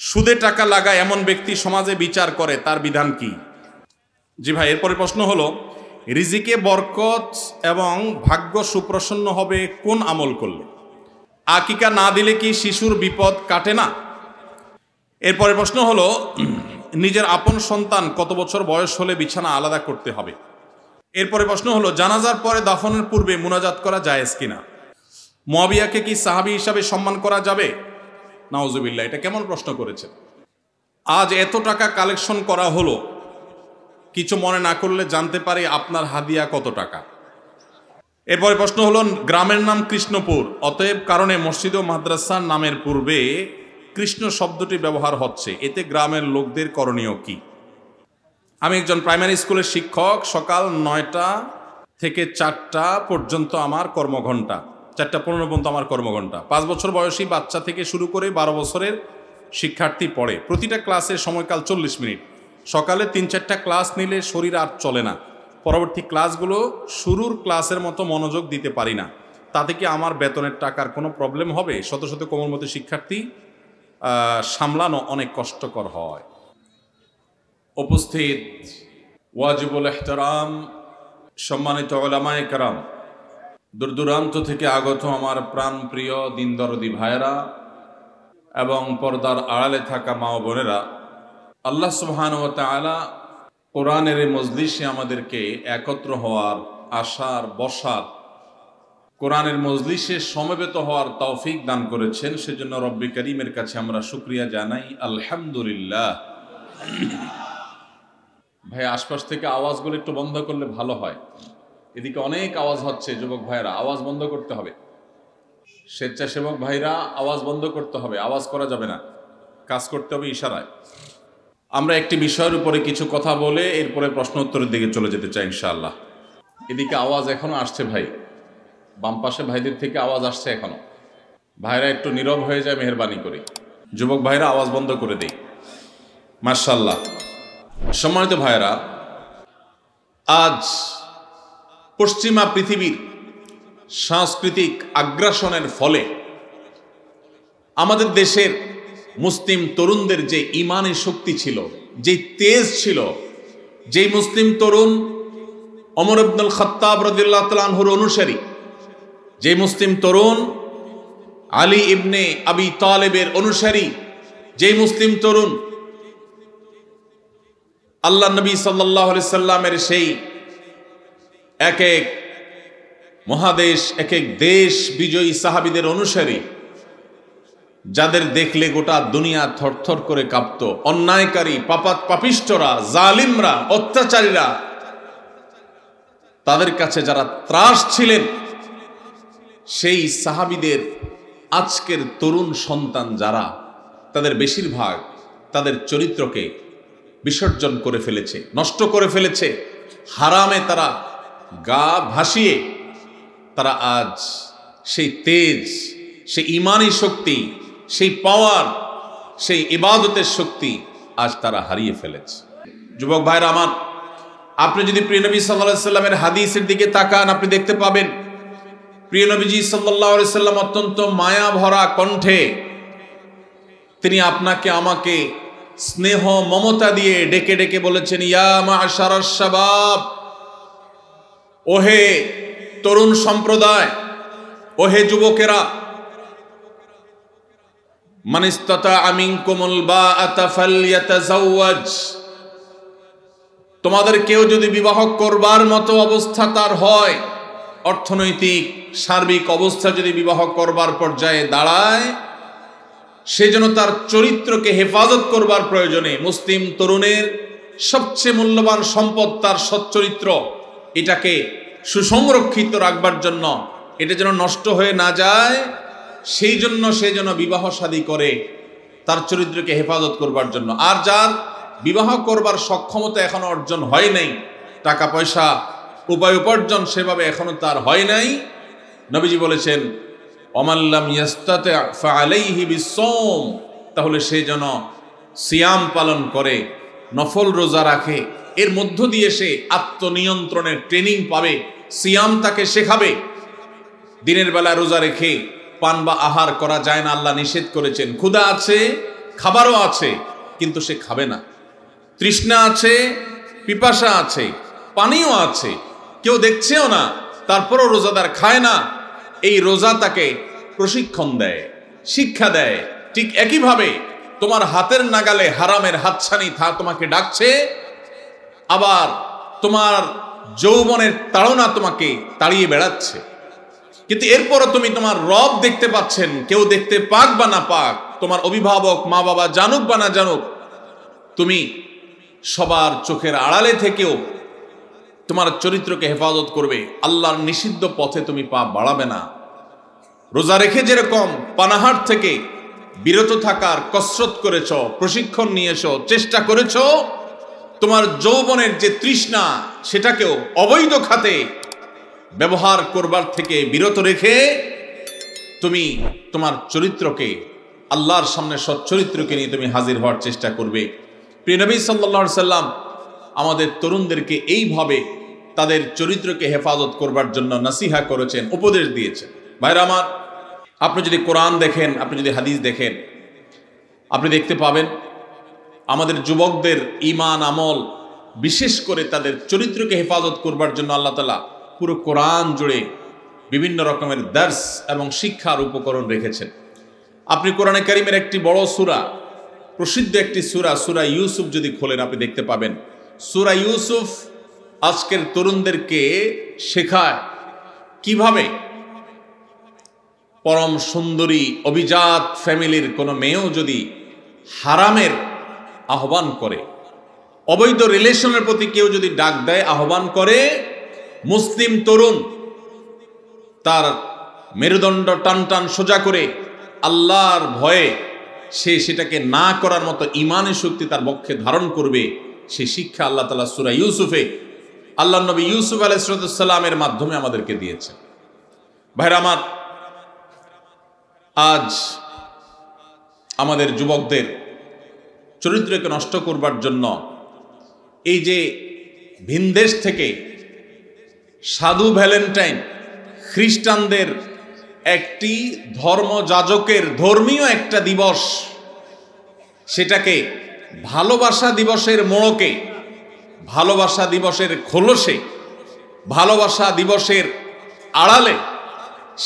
সুদে টাকা লাগায় এমন ব্যক্তি সমাজে বিচার করে, তার বিধান কি? জি ভাই, এরপরে প্রশ্ন হলো, রিজিকে বরকত এবং ভাগ্য সুপ্রসন্ন হবে কোন আমল করলে? আকিকা না দিলে কি শিশুর বিপদ কাটে না? এরপরে প্রশ্ন হলো, নিজের আপন সন্তান কত বছর বয়স হলে বিছানা আলাদা করতে হবে? এরপরে প্রশ্ন হলো, জানাজার পরে দাফনের পূর্বে মুনাজাত করা জায়েজ কিনা? মুয়াবিয়াকে কি সাহাবী হিসাবে সম্মান করা যাবে? নাউজুবিল্লাহ, এটা কেমন প্রশ্ন করেছে? আজ এত টাকা কালেকশন করা হলো, কিছু মনে না করলে জানতে পারি আপনার হাদিয়া কত টাকা? এরপরে প্রশ্ন হলো, গ্রামের নাম কৃষ্ণপুর, অতএব কারণে মসজিদ ও মাদ্রাসার নামের পূর্বে কৃষ্ণ শব্দটি ব্যবহার হচ্ছে, এতে গ্রামের লোকদের করণীয় কি? আমি একজন প্রাইমারি স্কুলের শিক্ষক। সকাল 9টা থেকে 4টা পর্যন্ত আমার কর্মঘণ্টা, 4:15 পর্যন্ত আমার কর্মঘণ্টা। 5 বছর বয়সী বাচ্চা থেকে শুরু করে 12 বছরের শিক্ষার্থী পড়ে। প্রতিটা ক্লাসের সময়কাল 40 মিনিট। সকালে 3-4টা ক্লাস নিলে শরীর আর চলে না। পরবর্তী ক্লাসগুলো শুরুর ক্লাসের মতো মনোযোগ দিতে পারি না। তাতে কি আমার বেতনের টাকার কোনো প্রবলেম হবে? শত শত কোমলমতি শিক্ষার্থী সামলানো অনেক কষ্টকর হয়। উপস্থিত ওয়াজিবুল ইহতারাম সম্মানিত উলামায়ে কেরাম, দূর দূরান্ত থেকে আগত আমার প্রাণপ্রিয় দিনদরদি ভাইয়েরা এবং পর্দার আড়ালে থাকা মা ও বোনেরা, আল্লাহ সুবহানাহু ওয়া তাআলা কোরআনের এই মজলিসে আমাদেরকে একত্র হওয়ার, আসার, বসার, কোরআনের মজলিসে সমবেত হওয়ার তৌফিক দান করেছেন। সেজন্য রব্বি করিমের কাছে আমরা শুকরিয়া জানাই, আলহামদুলিল্লাহ। ভাই, আশপাশ থেকে আওয়াজগুলো একটু বন্ধ করলে ভালো হয়। এদিকে অনেক আওয়াজ হচ্ছে। যুবক ভাইরা, আওয়াজ বন্ধ করতে হবে। স্বেচ্ছাসেবক ভাইরা, আওয়াজ বন্ধ করতে হবে। আওয়াজ করা যাবে না, কাজ করতে হবে ইশারায়। আমরা একটি বিষয়ের উপরে কিছু কথা বলে এরপরে প্রশ্ন উত্তরের দিকে চলে যেতে চাই ইনশাআল্লাহ। এদিকে আওয়াজ এখনো আসছে ভাই, বাম পাশে ভাইদের থেকে আওয়াজ আসছে এখনো। ভাইরা একটু নীরব হয়ে যায় মেহেরবানি করে। যুবক ভাইরা, আওয়াজ বন্ধ করে দেই। মাশাআল্লাহ। সম্মানিত ভাইরা, আজ পশ্চিমা পৃথিবীর সাংস্কৃতিক আগ্রাসনের ফলে আমাদের দেশের মুসলিম তরুণদের যে ইমানি শক্তি ছিল, যে তেজ ছিল, যেই মুসলিম তরুণ ওমর ইবনুল খাত্তাব রাদিয়াল্লাহু তাআলা আনহুর অনুসারী, যে মুসলিম তরুণ আলী ইবনে আবি তালেবের অনুসারী, যে মুসলিম তরুণ আল্লাহ নবী সাল্লাল্লাহু আলাইহি সাল্লামের সেই এক এক মহাদেশ, এক এক দেশ বিজয়ী সাহাবীদের অনুসারী, যাদের দেখলে গোটা দুনিয়া থরথর করে কাঁপত। অন্যায়কারী, পাপিষ্ঠরা, জালিমরা, অত্যাচারীরা, তাদের কাছে যারা ত্রাস ছিলেন, সেই সাহাবীদের আজকের তরুণ সন্তান যারা, তাদের বেশিরভাগ তাদের চরিত্রকে বিসর্জন করে ফেলেছে, নষ্ট করে ফেলেছে। হারামে তারা গা ভাসিয়ে তারা আজ সেই তেজ, সেই ইমানি শক্তি, সেই পাওয়ার, সেই ইবাদতের শক্তি আজ তারা হারিয়ে ফেলেছে। যুবক ভাইরা আমার, আপনি যদি প্রিয় নবী সাল্লাল্লাহু আলাইহি সাল্লামের হাদিসের দিকে তাকান, আপনি দেখতে পাবেন প্রিয় নবীজি সাল্লাল্লাহু আলাইহি সাল্লাম অত্যন্ত মায়া ভরা কণ্ঠে তিনি আপনাকে আমাকে স্নেহ মমতা দিয়ে ডেকে ডেকে বলেছেন, ইয়া মা'শারাশ শাবাব, ওহে তরুণ সম্প্রদায়, ওহে যুবকেরা, মান ইসতাতা'a মিনকুমুল বাআতা ফালইয়াতাযাওয়াজ, তোমাদের কেউ যদি বিবাহ করবার মতো অবস্থা তার হয়, অর্থনৈতিক সার্বিক অবস্থা যদি বিবাহ করবার পর্যায়ে দাঁড়ায়, সেজন্য তার চরিত্রকে হেফাজত করবার প্রয়োজনে মুসলিম তরুণের সবচেয়ে মূল্যবান সম্পদ তার সচ্চরিত্র। এটাকে সুসংরক্ষিত রাখবার জন্য, এটা যেন নষ্ট হয়ে না যায়, সেই জন্য সে যেন বিবাহ শাদী করে তার চরিত্রকে হেফাজত করবার জন্য। আর যার বিবাহ করবার সক্ষমতা এখনো অর্জন হয় নাই, টাকা পয়সা উপায় উপার্জন সেভাবে এখনো তার হয় নাই, নবীজি বলেছেন ওমান লাম ইয়াস্তাতি' ফাআলাইহি বিসসাওম, তাহলে সে যেন সিয়াম পালন করে, নফল রোজা রাখে। এর মধ্য দিয়ে সে আত্মনিয়ন্ত্রণের ট্রেনিং পাবে। সিয়াম তাকে শেখাবে। দিনের বেলা রোজা রেখে পান বা আহার করা যায় না, আল্লাহ নিষেধ করেছেন। ক্ষুধা আছে, খাবারও আছে কিন্তু সে খাবে না, তৃষ্ণা আছে, পিপাসা আছে, পানিও আছে, কেউ দেখছেও না, তারপরও রোজাদার খায় না। এই রোজা তাকে প্রশিক্ষণ দেয়, শিক্ষা দেয়। ঠিক একইভাবে তোমার হাতের নাগালে হারামের হাতছানি তোমাকে ডাকছে, আবার তোমার যৌবনের তাড়না তোমাকে তাড়িয়ে বেড়াচ্ছে, কিন্তু এরপরও তুমি তোমার রব দেখতে পাচ্ছেন। কেউ দেখতে পাক বা না পাক, তোমার অভিভাবক মা বাবা জানুক বা না জানুক, তুমি সবার চোখের আড়ালে থেকেও তোমার চরিত্রকে হেফাজত করবে। আল্লাহর নিষিদ্ধ পথে তুমি পা বাড়াবে না। রোজা রেখে যেরকম পানাহার থেকে বিরত থাকার কসরত করেছ, প্রশিক্ষণ নিয়েছ, চেষ্টা করেছ, তোমার যৌবনের যে তৃষ্ণা সেটাকেও অবৈধ খাতে ব্যবহার করবার থেকে বিরত রেখে তুমি তোমার চরিত্রকে, আল্লাহর সামনে সৎ চরিত্রকে নিয়ে তুমি হাজির হওয়ার চেষ্টা করবে। প্রিয় নবী সাল্লাল্লাহু আলাইহি সাল্লাম আমাদের তরুণদেরকে এইভাবে তাদের চরিত্রকে হেফাজত করবার জন্য নসিহা করেছেন, উপদেশ দিয়েছেন। ভাইরা আমার, আপনি যদি কোরআন দেখেন, আপনি যদি হাদিস দেখেন, আপনি দেখতে পাবেন আমাদের যুবকদের ঈমান আমল, বিশেষ করে তাদের চরিত্রকে হেফাজত করবার জন্য আল্লাহ তাআলা পুরো কোরআন জুড়ে বিভিন্ন রকমের দার্স এবং শিক্ষার উপকরণ রেখেছেন। আপনি কোরআনে কারীমের একটি বড় সূরা, প্রসিদ্ধ একটি সূরা, সূরা ইউসুফ যদি খোলেন, আপনি দেখতে পাবেন সূরা ইউসুফ আজকের তরুণদেরকে শেখায় কিভাবে পরম সুন্দরী অভিজাত ফ্যামিলির কোনো মেয়েও যদি হারামের আহ্বান করে, অবৈধ রিলেশনের প্রতি কেউ যদি ডাক দেয়, আহ্বান করে, মুসলিম তরুণ তার মেরুদণ্ড টান টান সোজা করে আল্লাহর ভয়ে সে সেটাকে না করার মতো ঈমানের শক্তি তার বক্ষে ধারণ করবে। সেই শিক্ষা আল্লাহ তাআলা সূরা ইউসুফে আল্লাহর নবী ইউসুফ আলাইহিস সালামের মাধ্যমে আমাদেরকে দিয়েছে। ভাইরা আমার, আজ আমাদের যুবকদের চরিত্রকে নষ্ট করবার জন্য এই যে ভিনদেশ থেকে সাধু ভ্যালেন্টাইন, খ্রিস্টানদের একটি ধর্মযাজকের ধর্মীয় একটা দিবস, সেটাকে ভালোবাসা দিবসের মোড়কে, ভালোবাসা দিবসের খোলসে, ভালোবাসা দিবসের আড়ালে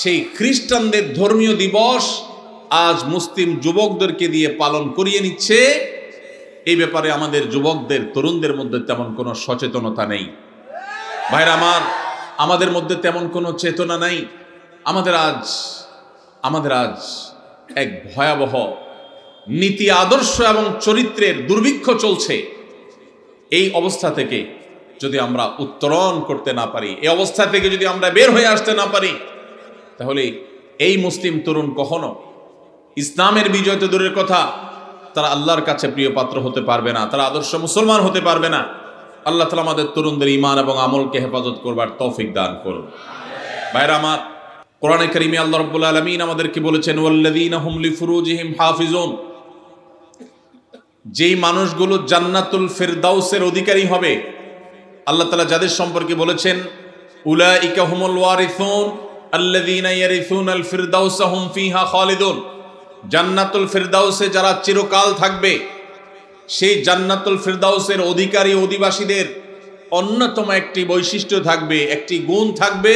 সেই খ্রিস্টানদের ধর্মীয় দিবস আজ মুসলিম যুবকদেরকে দিয়ে পালন করিয়ে নিচ্ছে। এই ব্যাপারে আমাদের যুবকদের, তরুণদের মধ্যে তেমন কোনো সচেতনতা নেই। ভাইরা আমার, আমাদের মধ্যে তেমন কোনো চেতনা নাই। আমাদের আজ এক ভয়াবহ নীতি, আদর্শ এবং চরিত্রের দুর্ভিক্ষ চলছে। এই অবস্থা থেকে যদি আমরা উত্তরণ করতে না পারি, এই অবস্থা থেকে যদি আমরা বের হয়ে আসতে না পারি, তাহলে এই মুসলিম তরুণ কখনো ইসলামের বিজয় তো দূরের কথা, তারা আল্লাহর কাছে প্রিয় পাত্র হতে পারবে না, তারা আদর্শ মুসলমান হতে পারবে না। আল্লাহ তাআলা আমাদের তরুণদের ঈমান এবং আমলকে হেফাজত করবার তৌফিক দান করুন। ভাইরা আমার, কোরআনে কারীমে আল্লাহ রাব্বুল আলামিন আমাদেরকে বলেছেন, ওয়াল্লাযীনা হুম লিফুরুজিহিম হাফিজুন, যেই মানুষগুলো জান্নাতুল ফিরদাউসের অধিকারী হবে, আল্লাহ তাআলা যাদের সম্পর্কে বলেছেন, উলাইকা হুমুল ওয়ারিসুন আল্লাযীনা ইয়ারিসুনাল ফিরদাউসা হুম ফিহা খালিদুন, জান্নাতুল ফিরদাউসে যারা চিরকাল থাকবে, সেই জান্নাতুল ফিরদাউসের অধিকারী অধিবাসীদের অন্যতম একটি বৈশিষ্ট্য থাকবে, একটি গুণ থাকবে,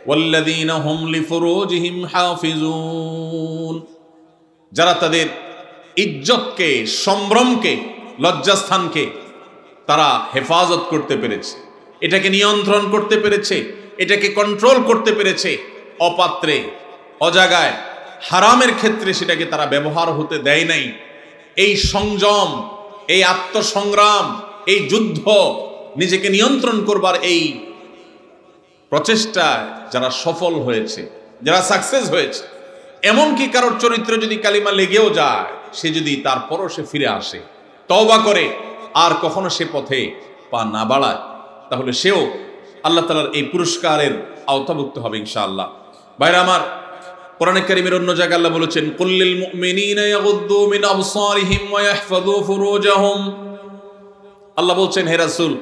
ওয়াল্লাযীনা হুম লিফুরুজিহিম হাফিজুন, যারা তাদের ইজ্জতকে, সম্ভ্রমকে, লজ্জাস্থানকে তারা হেফাজত করতে পেরেছে, এটাকে নিয়ন্ত্রণ করতে পেরেছে, এটাকে কন্ট্রোল করতে পেরেছে। অপাত্রে, অজাগায়, হারামের ক্ষেত্রে সেটাকে তারা ব্যবহার হতে দেয় নাই। এই সংযম, এই আত্মসংগ্রাম, এই যুদ্ধ, নিজেকে নিয়ন্ত্রণ করবার এই প্রচেষ্টায় যারা সফল হয়েছে, যারা সাকসেস হয়েছে, এমনকি কারোর চরিত্র যদি কালিমা লেগেও যায়, সে যদি তারপরও সে ফিরে আসে, তওবা করে, আর কখনো সে পথে পা না বাড়ায়, তাহলে সেও আল্লাহ তাআলার এই পুরস্কারের আওতাভুক্ত হবে ইনশাআল্লাহ। ভাইরা আমার, কোরআনে কারীমের অন্য জায়গায় আল্লাহ বলেছেন, কুল্লিল মুমিনিনা ইয়াগুদ্দু মিন আবসারিহিম ওয়া ইয়াহফাযু ফুরুজাহুম, আল্লাহ বলছেন, হে রাসূল,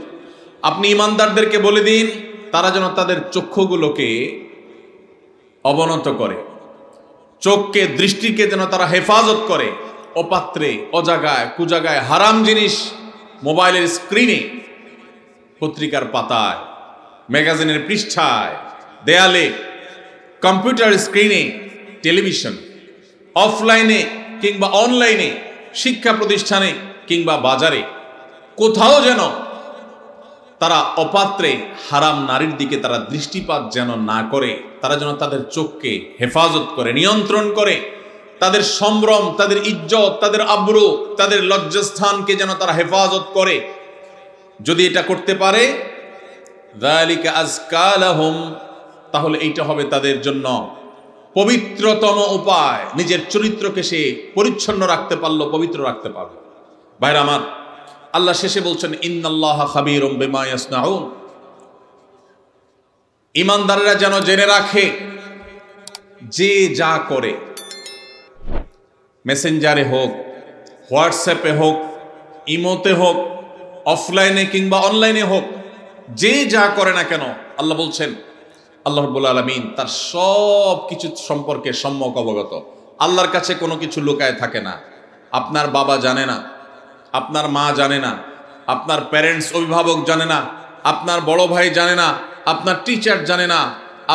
আপনি ঈমানদারদেরকে বলে দিন তারা যেন তাদের চক্ষুগুলোকে অবনত করে, চোখকে, দৃষ্টিকে যেন তারা হেফাজত করে, অপাত্রে, অজাগায়, কুজাগায় হারাম জিনিস মোবাইলের স্ক্রিনে, পত্রিকার পাতায়, ম্যাগাজিনের পৃষ্ঠায়, দেয়ালে, কম্পিউটার স্ক্রিনে, টেলিভিশন, অফলাইনে কিংবা অনলাইনে, শিক্ষা প্রতিষ্ঠানে কিংবা বাজারে, কোথাও যেন তারা অপাত্রে হারাম নারীর দিকে তারা দৃষ্টিপাত যেন না করে, তারা যেন তাদের চোখকে হেফাজত করে, নিয়ন্ত্রণ করে, তাদের সম্ভ্রম, তাদের ইজ্জত, তাদের আব্রু, তাদের লজ্জাস্থানকে যেন তারা হেফাজত করে। যদি এটা করতে পারে, যালিকা আযকা লাহুম, তাহলে এইটা হবে তাদের জন্য পবিত্রতম উপায়। নিজের চরিত্রকে সে পরিচ্ছন্ন রাখতে পারলো, পবিত্র রাখতে পারলো। ভাইরা আমার, আল্লাহ শেষে বলছেন ইন্নাল্লাহা খাবীরুম বিমা ইয়াসনাউন। ঈমানদাররা যেন জেনে রাখে যে যা করে, মেসেঞ্জারে হোক, হোয়াটসঅ্যাপে হোক, ইমোতে হোক, অফলাইনে কিংবা অনলাইনে হোক, যে যা করে না কেন, আল্লাহ বলছেন, আল্লাহ রাব্বুল আলামিন তার সব কিছু সম্পর্কে সম্যক অবগত। আল্লাহর কাছে কোনো কিছু লুকায় থাকে না। আপনার বাবা জানে না, আপনার মা জানে না, আপনার প্যারেন্টস অভিভাবক জানে না, আপনার বড় ভাই জানে না, আপনার টিচার জানে না,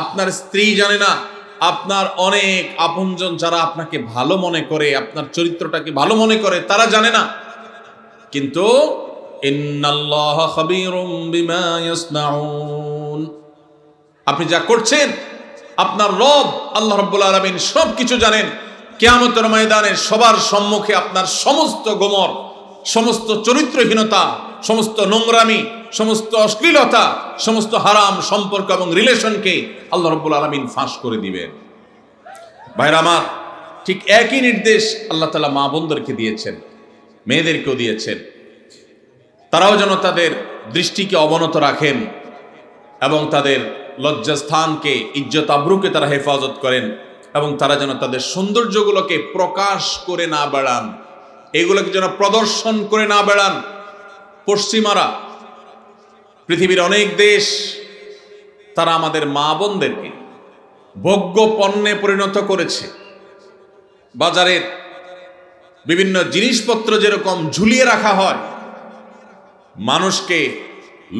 আপনার স্ত্রী জানে না, আপনার অনেক আপনজন যারা আপনাকে ভালো মনে করে, আপনার চরিত্রটাকে ভালো মনে করে, তারা জানে না। কিন্তু ইন্নাল্লাহা খাবীরুম বিমা ইয়াসনাউন, আপনি যা করছেন আপনার রব আল্লাহ রাব্বুল আলামিন সব কিছু জানেন। কিয়ামতের ময়দানে সবার সম্মুখে আপনার সমস্ত গোমর, সমস্ত চরিত্রহীনতা, সমস্ত নোংরামি, সমস্ত অশ্লীলতা, সমস্ত হারাম সম্পর্ক এবং রিলেশনকে আল্লাহ রাব্বুল আলামিন ফাঁস করে দিবেন। ভাইরা আমার, ঠিক একই নির্দেশ আল্লাহ তাআলা মা বোনদেরকে দিয়েছেন, মেয়েদেরকেও দিয়েছেন। তারাও যেন তাদের দৃষ্টিকে অবনত রাখেন এবং তাদের লজ্জাস্থানকে, ইজ্জত আবরুকে তারা হেফাজত করেন, এবং তারা যেন তাদের সৌন্দর্যগুলোকে প্রকাশ করে না বেড়ান, এগুলোকে যেন প্রদর্শন করে না বেড়ান। পশ্চিমারা, পৃথিবীর অনেক দেশ, তারা আমাদের মা বোনদেরকে ভোগ্য পণ্যে পরিণত করেছে। বাজারের বিভিন্ন জিনিসপত্র যেরকম ঝুলিয়ে রাখা হয় মানুষকে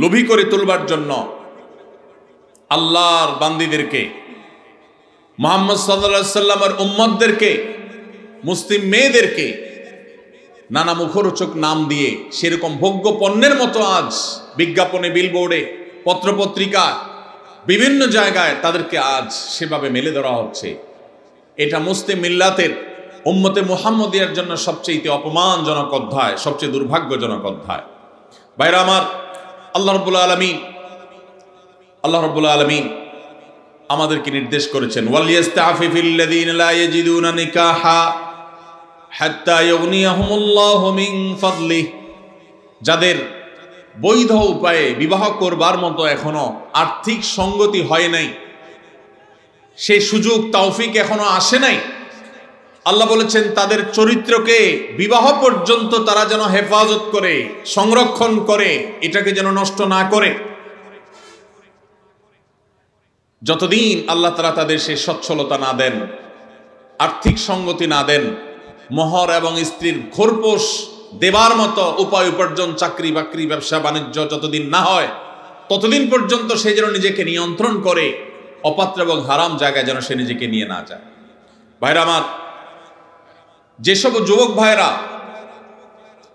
লোভী করে তুলবার জন্য, আল্লাহর বান্দীদেরকে, মুহাম্মদ সাল্লাল্লাহু আলাইহি সাল্লামের উম্মতদেরকে, মুসলিম মেয়েদেরকে নানা মুখরোচক নাম দিয়ে সেরকম ভোগ্য পণ্যের মতো আজ বিজ্ঞাপনে, বিলবোর্ডে, পত্রপত্রিকা, বিভিন্ন জায়গায় তাদেরকে আজ সেভাবে মেলে ধরা হচ্ছে। এটা মুসলিম মিল্লাতের, উম্মতে মুহাম্মদিয়ার জন্য সবচেয়ে অপমানজনক অধ্যায়, সবচেয়ে দুর্ভাগ্যজনক অধ্যায়। ভাইরা আমার, আল্লাহ রাব্বুল আলামিন আমাদেরকে নির্দেশ করেছেন, ওয়ালিয়াস্তাফিফিল্লাযীনা লা ইয়াজিদুনা নিকাহা হাত্তা ইউগনিয়াহুমুল্লাহু মিন ফাদলিহি, যাদের বৈধ উপায়ে বিবাহ করবার মতো এখনো আর্থিক সঙ্গতি হয় নাই, সেই সুযোগ তৌফিক এখনো আসে নাই, আল্লাহ বলেছেন তাদের চরিত্রকে বিবাহ পর্যন্ত তারা যেন হেফাজত করে, সংরক্ষণ করে, এটাকে যেন নষ্ট না করে। যতদিন আল্লাহ তাআলা তাদের সেই সচ্ছলতা না দেন, আর্থিক সঙ্গতি না দেন, মোহর এবং স্ত্রীর খোরপোশ দেবার মতো উপায় উপার্জন, চাকরি বাকরি, ব্যবসা বাণিজ্য যতদিন না হয়, ততদিন পর্যন্ত সে যেন নিজেকে নিয়ন্ত্রণ করে, অপাত্র এবং হারাম জায়গায় যেন সে নিজেকে নিয়ে না যায়। ভাইরা আমার, যেসব যুবক ভাইরা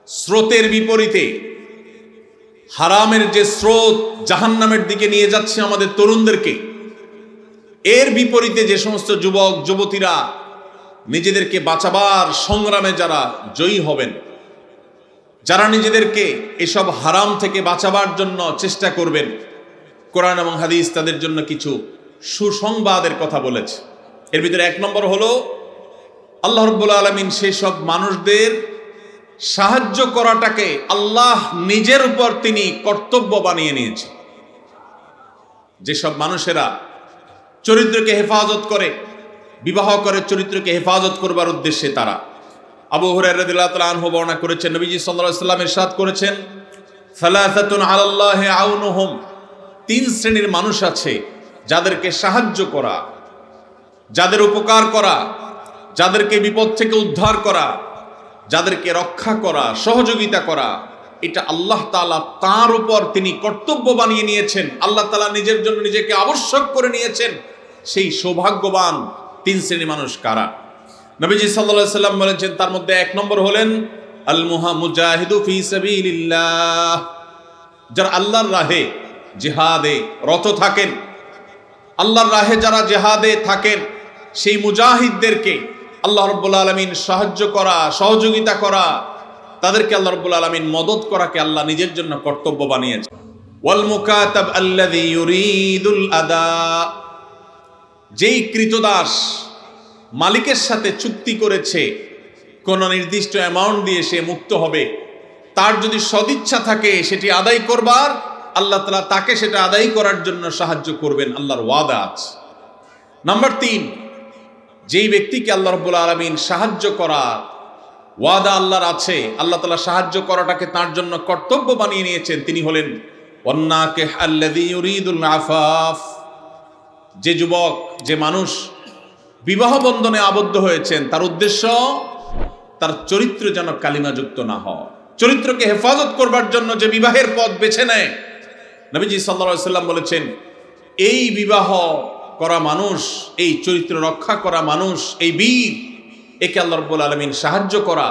স্রোতের বিপরীতে, হারামের যে স্রোত জাহান্নামের দিকে নিয়ে যাচ্ছে আমাদের তরুণদেরকে, এর বিপরীতে যে সমস্ত যুবক যুবতীরা নিজেদেরকে বাঁচাবার সংগ্রামে যারা জয়ী হবেন, যারা নিজেদেরকে এসব হারাম থেকে বাঁচাবার জন্য চেষ্টা করবেন, কোরআন এবং হাদিস তাদের জন্য কিছু সুসংবাদের কথা বলেছে। এর ভিতরে এক নম্বর হলো, আল্লাহ রাব্বুল আলামিন সেই সব মানুষদের সাহায্য করাটাকে আল্লাহ নিজের উপর তিনি কর্তব্য বানিয়ে নিয়েছেন। যেসব মানুষেরা চরিত্রকে হেফাজত করে, বিবাহ করে চরিত্রকে হেফাজত করবার উদ্দেশ্যে তারা, আবু হুরায়রা রাদিয়াল্লাহু তাআলা আনহু বর্ণনা করেছেন, নবীজি সাল্লাল্লাহু আলাইহি ওয়াসাল্লাম ইরশাদ করেছেন, সালাসাতুন আলাল্লাহি আউনুহুম, তিন শ্রেণীর মানুষ আছে যাদেরকে সাহায্য করা, যাদের উপকার করা, যাদেরকে বিপদ থেকে উদ্ধার করা, যাদেরকে রক্ষা করা, সহযোগিতা করা, এটা আল্লাহ তাআলা তার উপর তিনি কর্তব্য বানিয়ে নিয়েছেন। আল্লাহ তাআলা নিজের জন্য নিজেকে আবশ্যক করে নিয়েছেন। সেই সৌভাগ্যবান তিন শ্রেণীর মানুষ কারা? নবীজি সাল্লাল্লাহু আলাইহি সাল্লাম বলেছেন, তার মধ্যে এক নম্বর হলেন আল মুজাহিদু ফি সাবিলিল্লাহ, যারা আল্লাহর রাহে জিহাদে রত থাকেন। আল্লাহর রাহে যারা জিহাদে থাকেন, সেই মুজাহিদদেরকে আল্লাহ রাব্বুল আলামিন সাহায্য করা, সহযোগিতা করা, তাদেরকে আল্লাহ রাব্বুল আলামিন মদদ করাকে আল্লাহ নিজের জন্য কর্তব্য বানিয়েছেন। ওয়াল মুকাতাব আল্লাযী ইউরিদুল আদা, যেই কৃতদাস মালিকের সাথে চুক্তি করেছে কোন নির্দিষ্ট অ্যামাউন্ট দিয়ে সে মুক্ত হবে, তার যদি সদিচ্ছা থাকে সেটি আদায় করবার, আল্লাহ তাআলা তাকে সেটা আদায় করার জন্য সাহায্য করবেন, আল্লাহর ওয়াদা আছে। নাম্বার ৩, যেই ব্যক্তিকে আল্লাহ রাব্বুল আলামিন সাহায্য করার ওয়াদা আল্লাহর আছে, আল্লাহ তাআলা সাহায্য করাটাকে তার জন্য কর্তব্য বানিয়ে নিয়েছেন, তিনি হলেন ওয়ান্নাকিহ আল্লাযী ইউরিদুল আফাফ, যে যুবক, যে মানুষ বিবাহ বন্ধনে আবদ্ধ হয়েছেন, তার উদ্দেশ্য তার চরিত্র যেন কালিমাযুক্ত না হয়, চরিত্রকে হেফাজত করবার জন্য যে বিবাহের পথ বেছে নেয়। নবীজি সাল্লাল্লাহু আলাইহি সাল্লাম বলেছেন, এই বিবাহ করা মানুষ, এই চরিত্র রক্ষা করা মানুষ, এই বীর, একে আল্লাহ রাব্বুল আলামিন সাহায্য করা,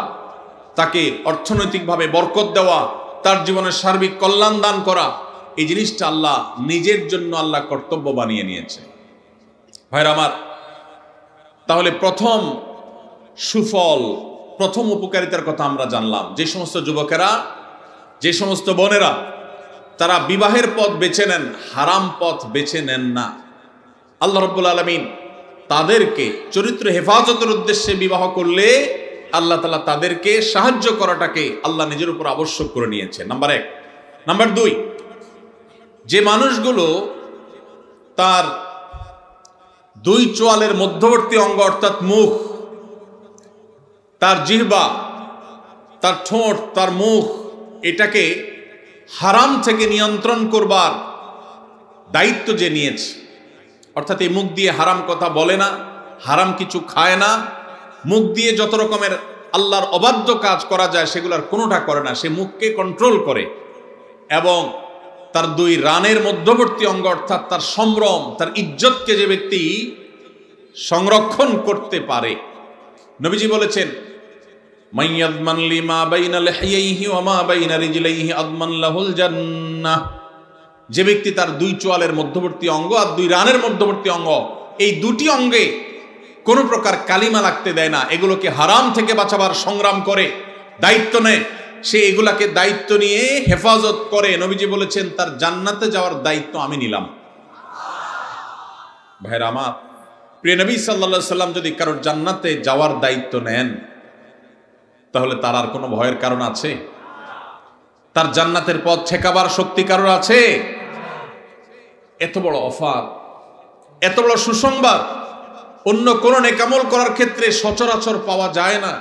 তাকে অর্থনৈতিকভাবে বরকত দেওয়া, তার জীবনের সার্বিক কল্যাণ দান করা, এই জিনিসটা আল্লাহ নিজের জন্য আল্লাহ কর্তব্য বানিয়ে নিয়েছে। ভাইরা আমার, তাহলে প্রথম সুফল, প্রথম উপকারিতার কথা আমরা জানলাম। যে সমস্ত যুবকেরা, যে সমস্ত বোনেরা তারা বিবাহের পথ বেছে নেন, হারাম পথ বেছে নেন না, আল্লাহ রাব্বুল আলামিন তাদেরকে চরিত্র হেফাজতের উদ্দেশ্যে বিবাহ করলে আল্লাহ তাআলা তাদেরকে সাহায্য করাটাকে আল্লাহ নিজের উপর আবশ্যক করে নিয়েছে। নাম্বার 1। নাম্বার 2, যে মানুষগুলো তার দুই চোয়ালের মধ্যবর্তী অঙ্গ অর্থাৎ মুখ, তার জিহ্বা, তার ঠোঁট, তার মুখ, এটাকে হারাম থেকে নিয়ন্ত্রণ করবার দায়িত্ব যে নিয়েছে, অর্থাৎ এই মুখ দিয়ে হারাম কথা বলে না, হারাম কিছু খায় না, মুখ দিয়ে যত রকমের আল্লাহর অবাধ্য কাজ করা যায় সেগুলোর কোনোটা করে না, সে মুখকে কন্ট্রোল করে, এবং তার দুই রানের মধ্যবর্তী অঙ্গ অর্থাৎ তার সম্ভ্রম, তার ইজ্জতকে যে ব্যক্তি সংরক্ষণ করতে পারে, নবীজি বলেছেন, মাইয়াদমান লিমা বাইনা লিহিয়াইহি ওয়া মা বাইনা রিজলাইহি আদমান লাহুল জান্নাহ, যে ব্যক্তি তার দুই চোয়ালের মধ্যবর্তী অঙ্গ আর দুই রানের মধ্যবর্তী অঙ্গ, এই দুটি অঙ্গে কোনো প্রকার কালিমা লাগতে দেয় না, এগুলোকে হারাম থেকে বাঁচাবার সংগ্রাম করে, দায়িত্ব নেয়, সে এগুলাকে দায়িত্ব নিয়ে হেফাজত করে, নবীজি বলেছেন তার জান্নাতে যাওয়ার দায়িত্ব আমি নিলাম। ভাইরা আমার, প্রিয় নবী সাল্লাল্লাহু আলাইহি সাল্লাম যদি কারোর জান্নাতে যাওয়ার দায়িত্ব নেন, তাহলে তার আর কোনো ভয়ের কারণ আছে? তার জান্নাতের পথ ঠেকাবার শক্তি কারোর আছে? এত বড় অফার, এত বড় সুসংবাদ অন্য কোন নেকামল করার ক্ষেত্রে সচরাচর পাওয়া যায় না।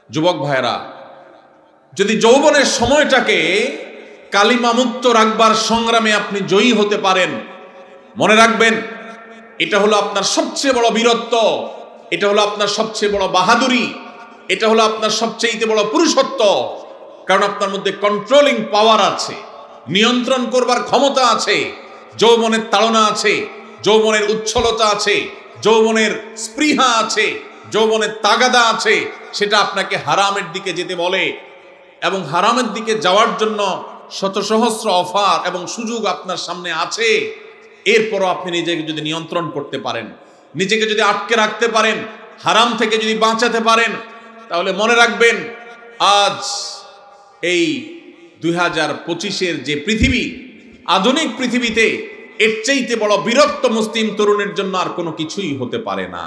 যুবক ভাইরা, যদি যৌবনের সময়টাকে কালিমা মুক্ত রাখবার সংগ্রামে আপনি জয়ী হতে পারেন, মনে রাখবেন এটা হলো আপনার সবচেয়ে বড় বীরত্ব, এটা হলো আপনার সবচেয়ে বড় বাহাদুরি, এটা হলো আপনার সবচেয়ে বড় পুরুষত্ব। কারণ আপনার মধ্যে কন্ট্রোলিং পাওয়ার আছে, নিয়ন্ত্রণ করবার ক্ষমতা আছে, যৌবনের তাড়না আছে, যৌবনের উচ্ছলতা আছে, যৌবনের স্পৃহা আছে, যৌবনের তাগাদা আছে, সেটা আপনাকে হারামের দিকে যেতে বলে, এবং হারামের দিকে যাওয়ার জন্য শত সহস্র অফার এবং সুযোগ আপনার সামনে আছে। এরপরও আপনি নিজেকে যদি নিয়ন্ত্রণ করতে পারেন, নিজেকে যদি আটকে রাখতে পারেন, হারাম থেকে যদি বাঁচাতে পারেন, তাহলে মনে রাখবেন আজ এই 2025-এর যে পৃথিবী, আধুনিক পৃথিবীতে এর চাইতে বড় বীরত্ব মুসলিম তরুণের জন্য আর কোনো কিছুই হতে পারে না।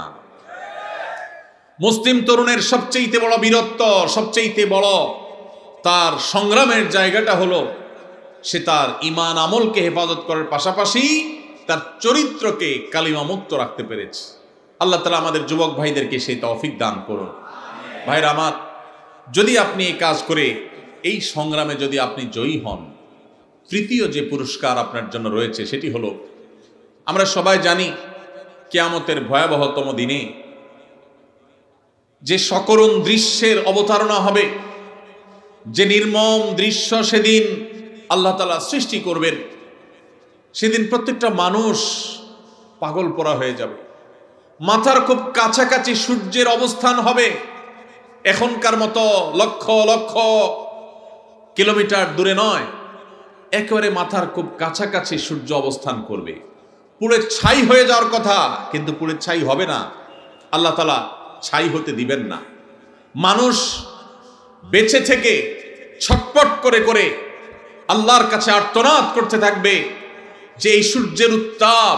মুসলিম তরুণের সবচেয়ে বড় বীরত্ব, সবচেয়ে বড় তার সংগ্রামের জায়গাটা হলো সে তার ঈমান আমলকে হেফাজত করার পাশাপাশি তার চরিত্রকে কালিমা মুক্ত রাখতে পেরেছে। আল্লাহ তাআলা আমাদের যুবক ভাইদেরকে সেই তৌফিক দান করুন। ভাইরা আমার, যদি আপনি এই কাজ করে এই সংগ্রামে যদি আপনি জয়ী হন, তৃতীয় যে পুরস্কার আপনার জন্য রয়েছে সেটি হলো, আমরা সবাই জানি কিয়ামতের ভয়াবহতম দিনে যে সকরুণ দৃশ্যের অবতারণা হবে, যে নির্মম দৃশ্য সেদিন আল্লাহ তাআলা সৃষ্টি করবেন, সেদিন প্রত্যেকটা মানুষ পাগল পোড়া হয়ে যাবে। মাথার খুব কাছাকাছি সূর্যের অবস্থান হবে, এখনকার মতো লক্ষ লক্ষ কিলোমিটার দূরে নয়, একেবারে মাথার খুব কাছাকাছি সূর্য অবস্থান করবে। পুড়ে ছাই হয়ে যাওয়ার কথা, কিন্তু পুড়ে ছাই হবে না, আল্লাহ তাআলা ছাই হতে দিবেন না। মানুষ বেঁচে থেকে ছটপট করে করে আল্লাহর কাছে আর্তনাদ করতে থাকবে যে এই সূর্যের উত্তাপ,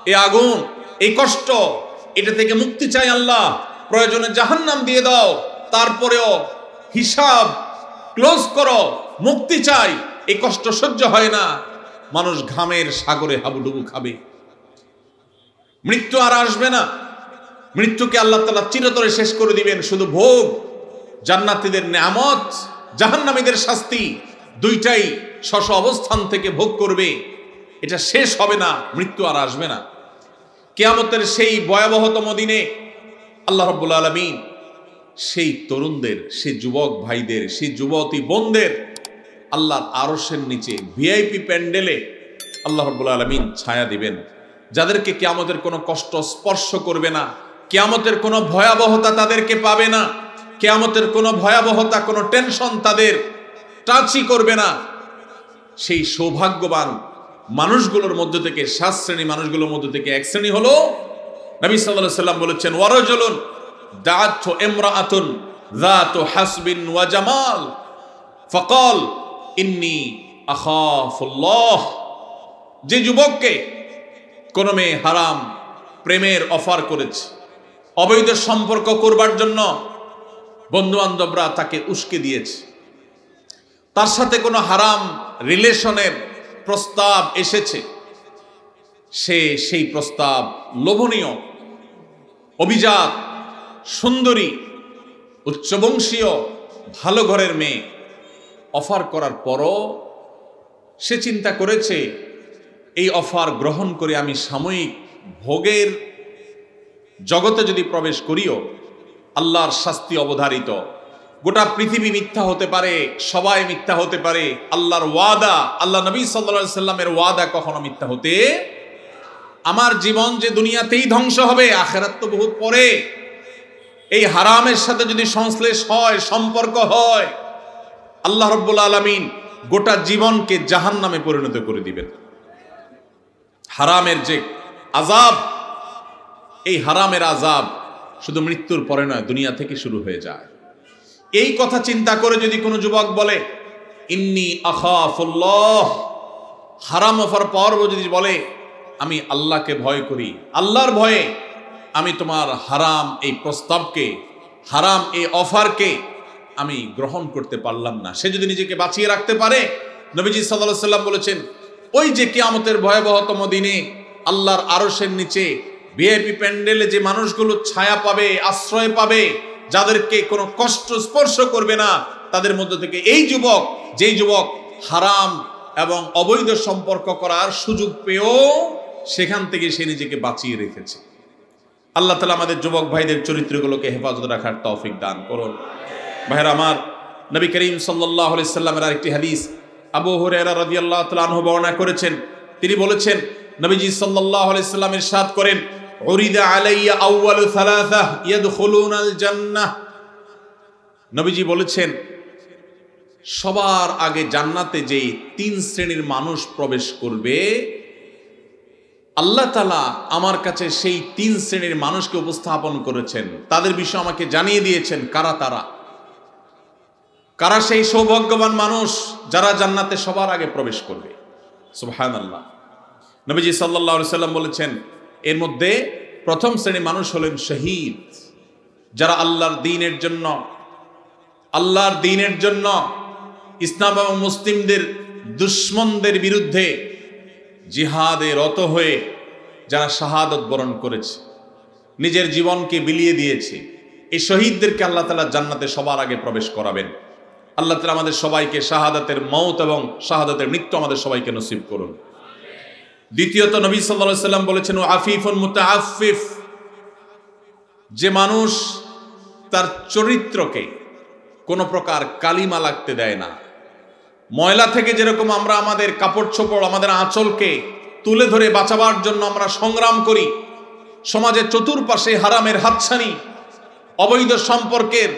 এই আগুন, এই কষ্ট, এটা থেকে মুক্তি চাই আল্লাহ, প্রয়োজনে জাহান্নাম দিয়ে দাও, তারপরেও হিসাব ক্লোজ করো, মুক্তি চাই, এই কষ্ট সহ্য হয় না। মানুষ ঘামের সাগরে হাবুডুবু খাবে। মৃত্যু আর আসবে না, মৃত্যুকে আল্লাহ তাআলা চিরতরে শেষ করে দিবেন। শুধু ভোগ, জান্নাতীদের নেয়ামত, জাহান্নামীদের শাস্তি, দুইটাই স্ব অবস্থান থেকে ভোগ করবে। এটা শেষ হবে না, মৃত্যু আর আসবে না। কিয়ামতের সেই ভয়াবহতম দিনে আল্লাহ রাব্বুল আলামিন সেই তরুণদের, সেই যুবক ভাইদের, সেই যুবতী বোনদের আল্লাহর আরশের নিচে ভিআইপি প্যান্ডেলে আল্লাহ রাব্বুল আলামিন ছায়া দিবেন, যাদেরকে কিয়ামতের কোনো কষ্ট স্পর্শ করবে না, কিয়ামতের কোনো ভয়াবহতা তাদেরকে পাবে না, কিয়ামতের কোনো ভয়াবহতা, কোনো টেনশন তাদের টাচই করবে না। সেই সৌভাগ্যবান মানুষগুলোর মধ্যে থেকে, 7 শ্রেণী মানুষগুলোর মধ্যে থেকে এক শ্রেণী হলো, নবী সাল্লাল্লাহু আলাইহি সাল্লাম বলেছেন, ওয়ারাজুলুন দাআতহু ইমরাআতুন যাতু হাসবিন ওয়া জামাল ফাকাল ইন্নী আখাফুল্লাহ। যে যুবককে কোন মেয়ে হারাম প্রেমের অফার করেছে, অবৈধ সম্পর্ক করবার জন্য বন্ধু বান্ধবরা তাকে উস্কে দিয়েছে, তার সাথে কোনো হারাম রিলেশনের প্রস্তাব এসেছে, সে সেই প্রস্তাব লোভনীয়, অভিজাত, সুন্দরী, উচ্চবংশীয়, ভালো ঘরের মেয়ে অফার করার পরও সে চিন্তা করেছে এই অফার গ্রহণ করে আমি সাময়িক ভোগের জগতে যদি প্রবেশ করিও, আল্লাহর শাস্তি অবধারিত, গোটা পৃথিবী মিথ্যা হতে পারে, সবাই মিথ্যা হতে পারে, আল্লাহর ওয়াদা, আল্লাহ নবী সাল্লাল্লাহু আলাইহি সাল্লামের ওয়াদা কখনো মিথ্যা হতে, আমার জীবন যে দুনিয়াতেই ধ্বংস হবে, আখিরাত তো বহুত পরে, এই হারামের সাথে যদি সংশ্লেষ হয়, সম্পর্ক হয়, আল্লাহ রাব্বুল আলামিন গোটা জীবনকে জাহান্নামে পরিণত করে দিবেন। হারামের যে আযাব, এই হারামের আযাব শুধু মৃত্যুর পরে নয়, দুনিয়া থেকে শুরু হয়ে যায়। এই কথা চিন্তা করে যদি কোনো যুবক বলে ইন্নী আখাফুল্লাহ, হারাম অফার পাওয়ার যদি বলে আমি আল্লাহকে ভয় করি, আল্লাহর ভয়ে আমি তোমার হারাম এই প্রস্তাবকে, হারাম এই অফারকে আমি গ্রহণ করতে পারলাম না, সে যদি নিজেকে বাঁচিয়ে রাখতে পারে, নবীজি সাল্লাল্লাহু আলাইহি সাল্লাম বলেছেন, ওই যে কিয়ামতের ভয়াবহতম দিনে আল্লাহর আরশের নিচে ভিআইপি প্যান্ডেলে যে মানুষগুলো ছায়া পাবে, আশ্রয় পাবে, যাদেরকে কোনো কষ্ট স্পর্শ করবে না, তাদের মধ্য থেকে এই যুবক, যেই যুবক হারাম এবং অবৈধ সম্পর্ক করার সুযোগ পেয়েও সেখান থেকে সে নিজেকে বাঁচিয়ে রেখেছে। আল্লাহ তাআলা আমাদের যুবক ভাইদের চরিত্রগুলোকে হেফাজত রাখার তৌফিক দান করুন। ভাইরা আমার, নবী করিম সাল্লাল্লাহু আলাইহি সাল্লামের আরেকটি হাদিস আবু হুরায়রা রাদিয়াল্লাহু তাআলা আনহু বর্ণনা করেছেন। তিনি বলেছেন, নবীজি সাল্লাল্লাহু আলাইহি সাল্লাম ইরশাদ করেন, উরিদা আলাইয়া আউয়ালু সালাসা ইয়াদখুলুনাল জান্নাহ। নবীজি বলেছেন, সবার আগে জান্নাতে যেই 3 শ্রেণীর মানুষ প্রবেশ করবে, আল্লাহ তাআলা আমার কাছে সেই 3 শ্রেণীর মানুষকে উপস্থাপন করেছেন, তাদের বিষয়ে আমাকে জানিয়ে দিয়েছেন কারা তারা, কারা সেই সৌভাগ্যবান মানুষ যারা জান্নাতে সবার আগে প্রবেশ করবে। সুবহানাল্লাহ। নবীজি সাল্লাল্লাহু আলাইহি সাল্লাম বলেছেন, এর মধ্যে প্রথম শ্রেণীর মানুষ হলেন শহীদ, যারা আল্লাহর দ্বীনের জন্য ইসলাম এবং মুসলিমদের দুশমনদের বিরুদ্ধে জিহাদে রত হয়ে যারা শাহাদত বরণ করেছে, নিজের জীবনকে বিলিয়ে দিয়েছে, এই শহীদদেরকে আল্লাহ তাআলা জান্নাতে সবার আগে প্রবেশ করাবেন। আল্লাহ তাআলা আমাদের সবাইকে শাহাদাতের মওত এবং শাহাদাতের মৃত্যু আমাদের সবাইকে নসিব করুন। দ্বিতীয়ত, নবী সাল্লাল্লাহু আলাইহি সাল্লাম বলেছেন, আফিফুন মুতাআফফিফ, যে মানুষ তার চরিত্রকে কোনো প্রকার কালিমা লাগতে দেয় না। ময়লা থেকে যেরকম আমরা আমাদের কাপড় চোপড়, আমাদের আঁচলকে তুলে ধরে বাঁচাবার জন্য আমরা সংগ্রাম করি, সমাজের চতুর্পাশে হারামের হাতছানি, অবৈধ সম্পর্কের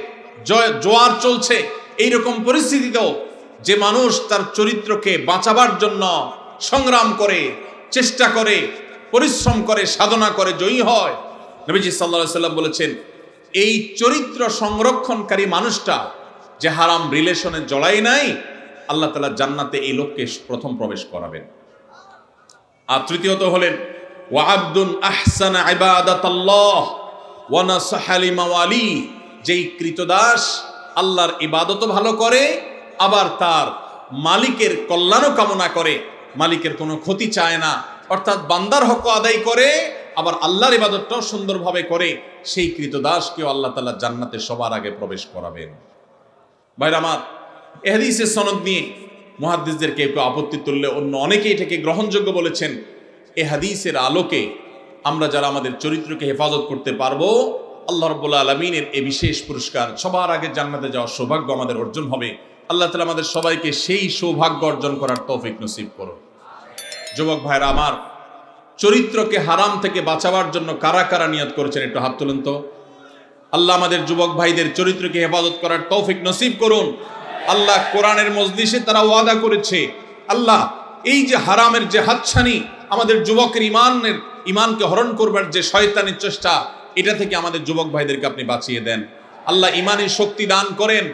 জোয়ার চলছে, এইরকম পরিস্থিতিতেও যে মানুষ তার চরিত্রকে বাঁচাবার জন্য সংগ্রাম করে, চেষ্টা করে, পরিশ্রম করে, সাধনা করে, জয়ী হয়, নবীজি সাল্লাল্লাহু আলাইহি ওয়াসাল্লাম বলেছেন এই চরিত্র সংরক্ষণকারী মানুষটা যে হারাম রিলেশনে জড়ায় নাই, আল্লাহ তাআলা জান্নাতে এই লোককে প্রথম প্রবেশ করাবেন। আর তৃতীয়ত হলেন ওয়া আবদুন আহসানা ইবাদাতাল্লাহ ওয়া নাসাহা লিমাওয়ালি, যেই কৃতদাস আল্লাহর ইবাদত ভালো করে, আবার তার মালিকের কল্যাণও কামনা করে, মালিকের কোনো ক্ষতি চায় না, অর্থাৎ বান্দার হক আদায় করে, আবার আল্লাহর ইবাদতটাও সুন্দরভাবে করে, সেই কৃতদাসকেও আল্লাহ তাআলা জান্নাতে সবার আগে প্রবেশ করাবেন। ভাইরা আমার, এই হাদিসের সনদ নিয়ে মুহাদ্দিসদের কেউ কেউ আপত্তি তুললে অন্য অনেকেই এটাকে গ্রহণযোগ্য বলেছেন। এই হাদিসের আলোকে আমরা যারা আমাদের চরিত্রকে হেফাজত করতে পারবো, আল্লাহ রাব্বুল আলামিনের এই বিশেষ পুরস্কার, সবার আগে জান্নাতে যাওয়ার সৌভাগ্য আমাদের অর্জন হবে। আল্লাহ তাআলা আমাদের সবাইকে সেই সৌভাগ্য অর্জন করার তৌফিক নসিব করুন। যুবক ভাইরা আমার, চরিত্রকে হারাম থেকে বাঁচাবার জন্য কারা কারা নিয়ত করেছেন একটু হাত তুলেন তো। আল্লাহ আমাদের যুবক ভাইদের চরিত্রকে হেফাজত করার তৌফিক নসিব করুন। আল্লাহ কোরআনের মজলিসে তারা ওয়াদা করেছে, আল্লাহ এই যে হারামের যে হাতছানি, আমাদের যুবকের ইমানকে হরণ করবার যে শয়তানের চেষ্টা, এটা থেকে আমাদের যুবক ভাইদেরকে আপনি বাঁচিয়ে দেন। আল্লাহ ইমানি শক্তি দান করেন,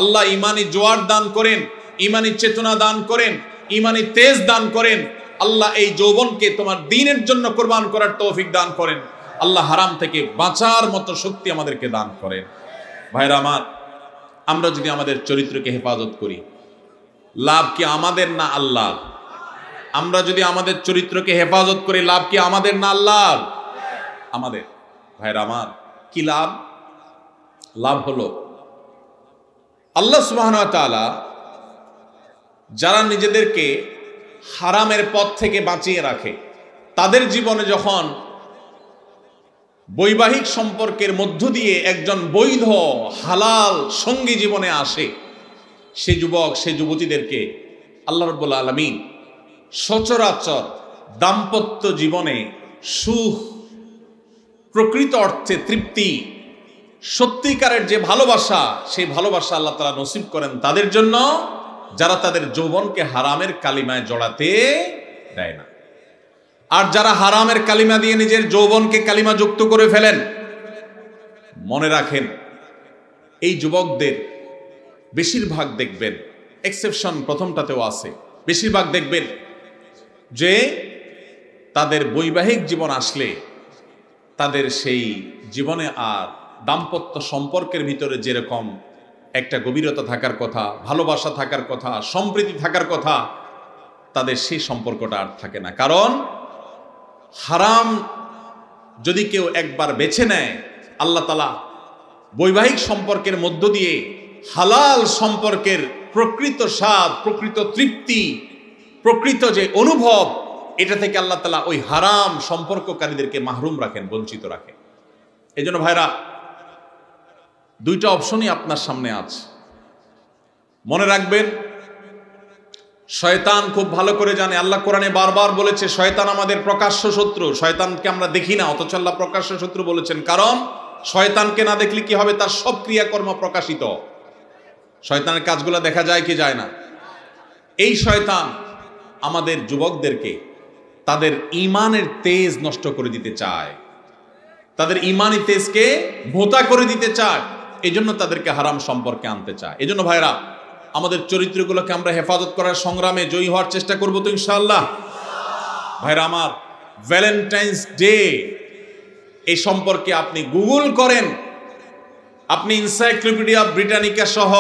আল্লাহ ইমানি জোয়ার দান করেন, ইমানি চেতনা দান করেন, ইমানি তেজ দান করেন। আল্লাহ এই যৌবনকে তোমার দ্বীনের জন্য কোরবান করার তৌফিক দান করেন। আল্লাহ হারাম থেকে বাঁচার মতো শক্তি আমাদেরকে দান করেন। ভাইরা আমার, আমরা যদি আমাদের চরিত্রকে হেফাজত করি, লাভ কি আমাদের না আল্লাহর? আমরা যদি আমাদের চরিত্রকে হেফাজত করি, লাভ কি আমাদের না আল্লাহর? আমাদের। ভাইরা আমার, কি লাভ? লাভ হলো আল্লাহ সুবহানাহু ওয়া তাআলা যারা নিজেদেরকে হারামের পথ থেকে বাঁচিয়ে রাখে, তাদের জীবনে যখন বৈবাহিক সম্পর্কের মধ্য দিয়ে একজন বৈধ হালাল সঙ্গী জীবনে আসে, সে যুবক সে যুবতীদেরকে আল্লাহ রাব্বুল আলামিন সচরাচর দাম্পত্য জীবনে সুখ, প্রকৃত অর্থে তৃপ্তি, সত্যিকারের যে ভালোবাসা, সেই ভালোবাসা আল্লাহ তাআলা নসিব করেন তাদের জন্য যারা তাদের যৌবনকে হারামের কালিমায় জড়াতে দেয় না। আর যারা হারামের কালিমা দিয়ে নিজের যৌবনকে কালিমা যুক্ত করে ফেলেন, মনে রাখেন এই যুবকদের বেশিরভাগ দেখবেন, এক্সেপশন প্রথমটাতেও আছে, বেশিরভাগ দেখবেন যে তাদের বৈবাহিক জীবন আসলে তাদের সেই জীবনে আর দাম্পত্য সম্পর্কের ভিতরে যেরকম একটা গভীরতা থাকার কথা, ভালোবাসা থাকার কথা, সম্প্রীতি থাকার কথা, তাদের সেই সম্পর্কটা আর থাকে না। কারণ হারাম যদি কেউ একবার বেছে নেয়, আল্লাহ তাআলা বৈবাহিক সম্পর্কের মধ্য দিয়ে হালাল সম্পর্কের প্রকৃত স্বাদ, প্রকৃত তৃপ্তি, প্রকৃত যে অনুভব, এটা থেকে আল্লাহ তাআলা ওই হারাম সম্পর্ককারীদেরকে মাহরুম রাখেন, বঞ্চিত রাখেন। এই জন্য ভাইরা, দুইটা অপশনই আপনার সামনে আছে। মনে রাখবেন, শয়তান খুব ভালো করে জানে, আল্লাহ কোরআনে বারবার বলেছে শয়তান আমাদের প্রকাশ্য শত্রু। শয়তানকে আমরা দেখি না, অথচ আল্লাহ প্রকাশ্য শত্রু বলেছেন। কারণ শয়তানকে না দেখলে কি হবে? তার সব ক্রিয়াকর্ম প্রকাশিত। শয়তানের কাজগুলো দেখা যায় কি যায় না? এই শয়তান আমাদের যুবকদেরকে তাদের ঈমানের তেজ নষ্ট করে দিতে চায়, তাদের ঈমানি তেজকে ভোঁতা করে দিতে চায়, এই জন্য তাদেরকে হারাম সম্পর্কে আনতে চায়। এই জন্য ভাইরা, আমাদের চরিত্রগুলোকে আমরা হেফাজত করার সংগ্রামে জয়ী হওয়ার চেষ্টা করবো তো ইনশাআল্লাহ। ভাইরা আমার, ভ্যালেন্টাইন্স ডে এই সম্পর্কে আপনি গুগল করেন, আপনি এনসাইক্লোপিডিয়া ব্রিটানিকা সহ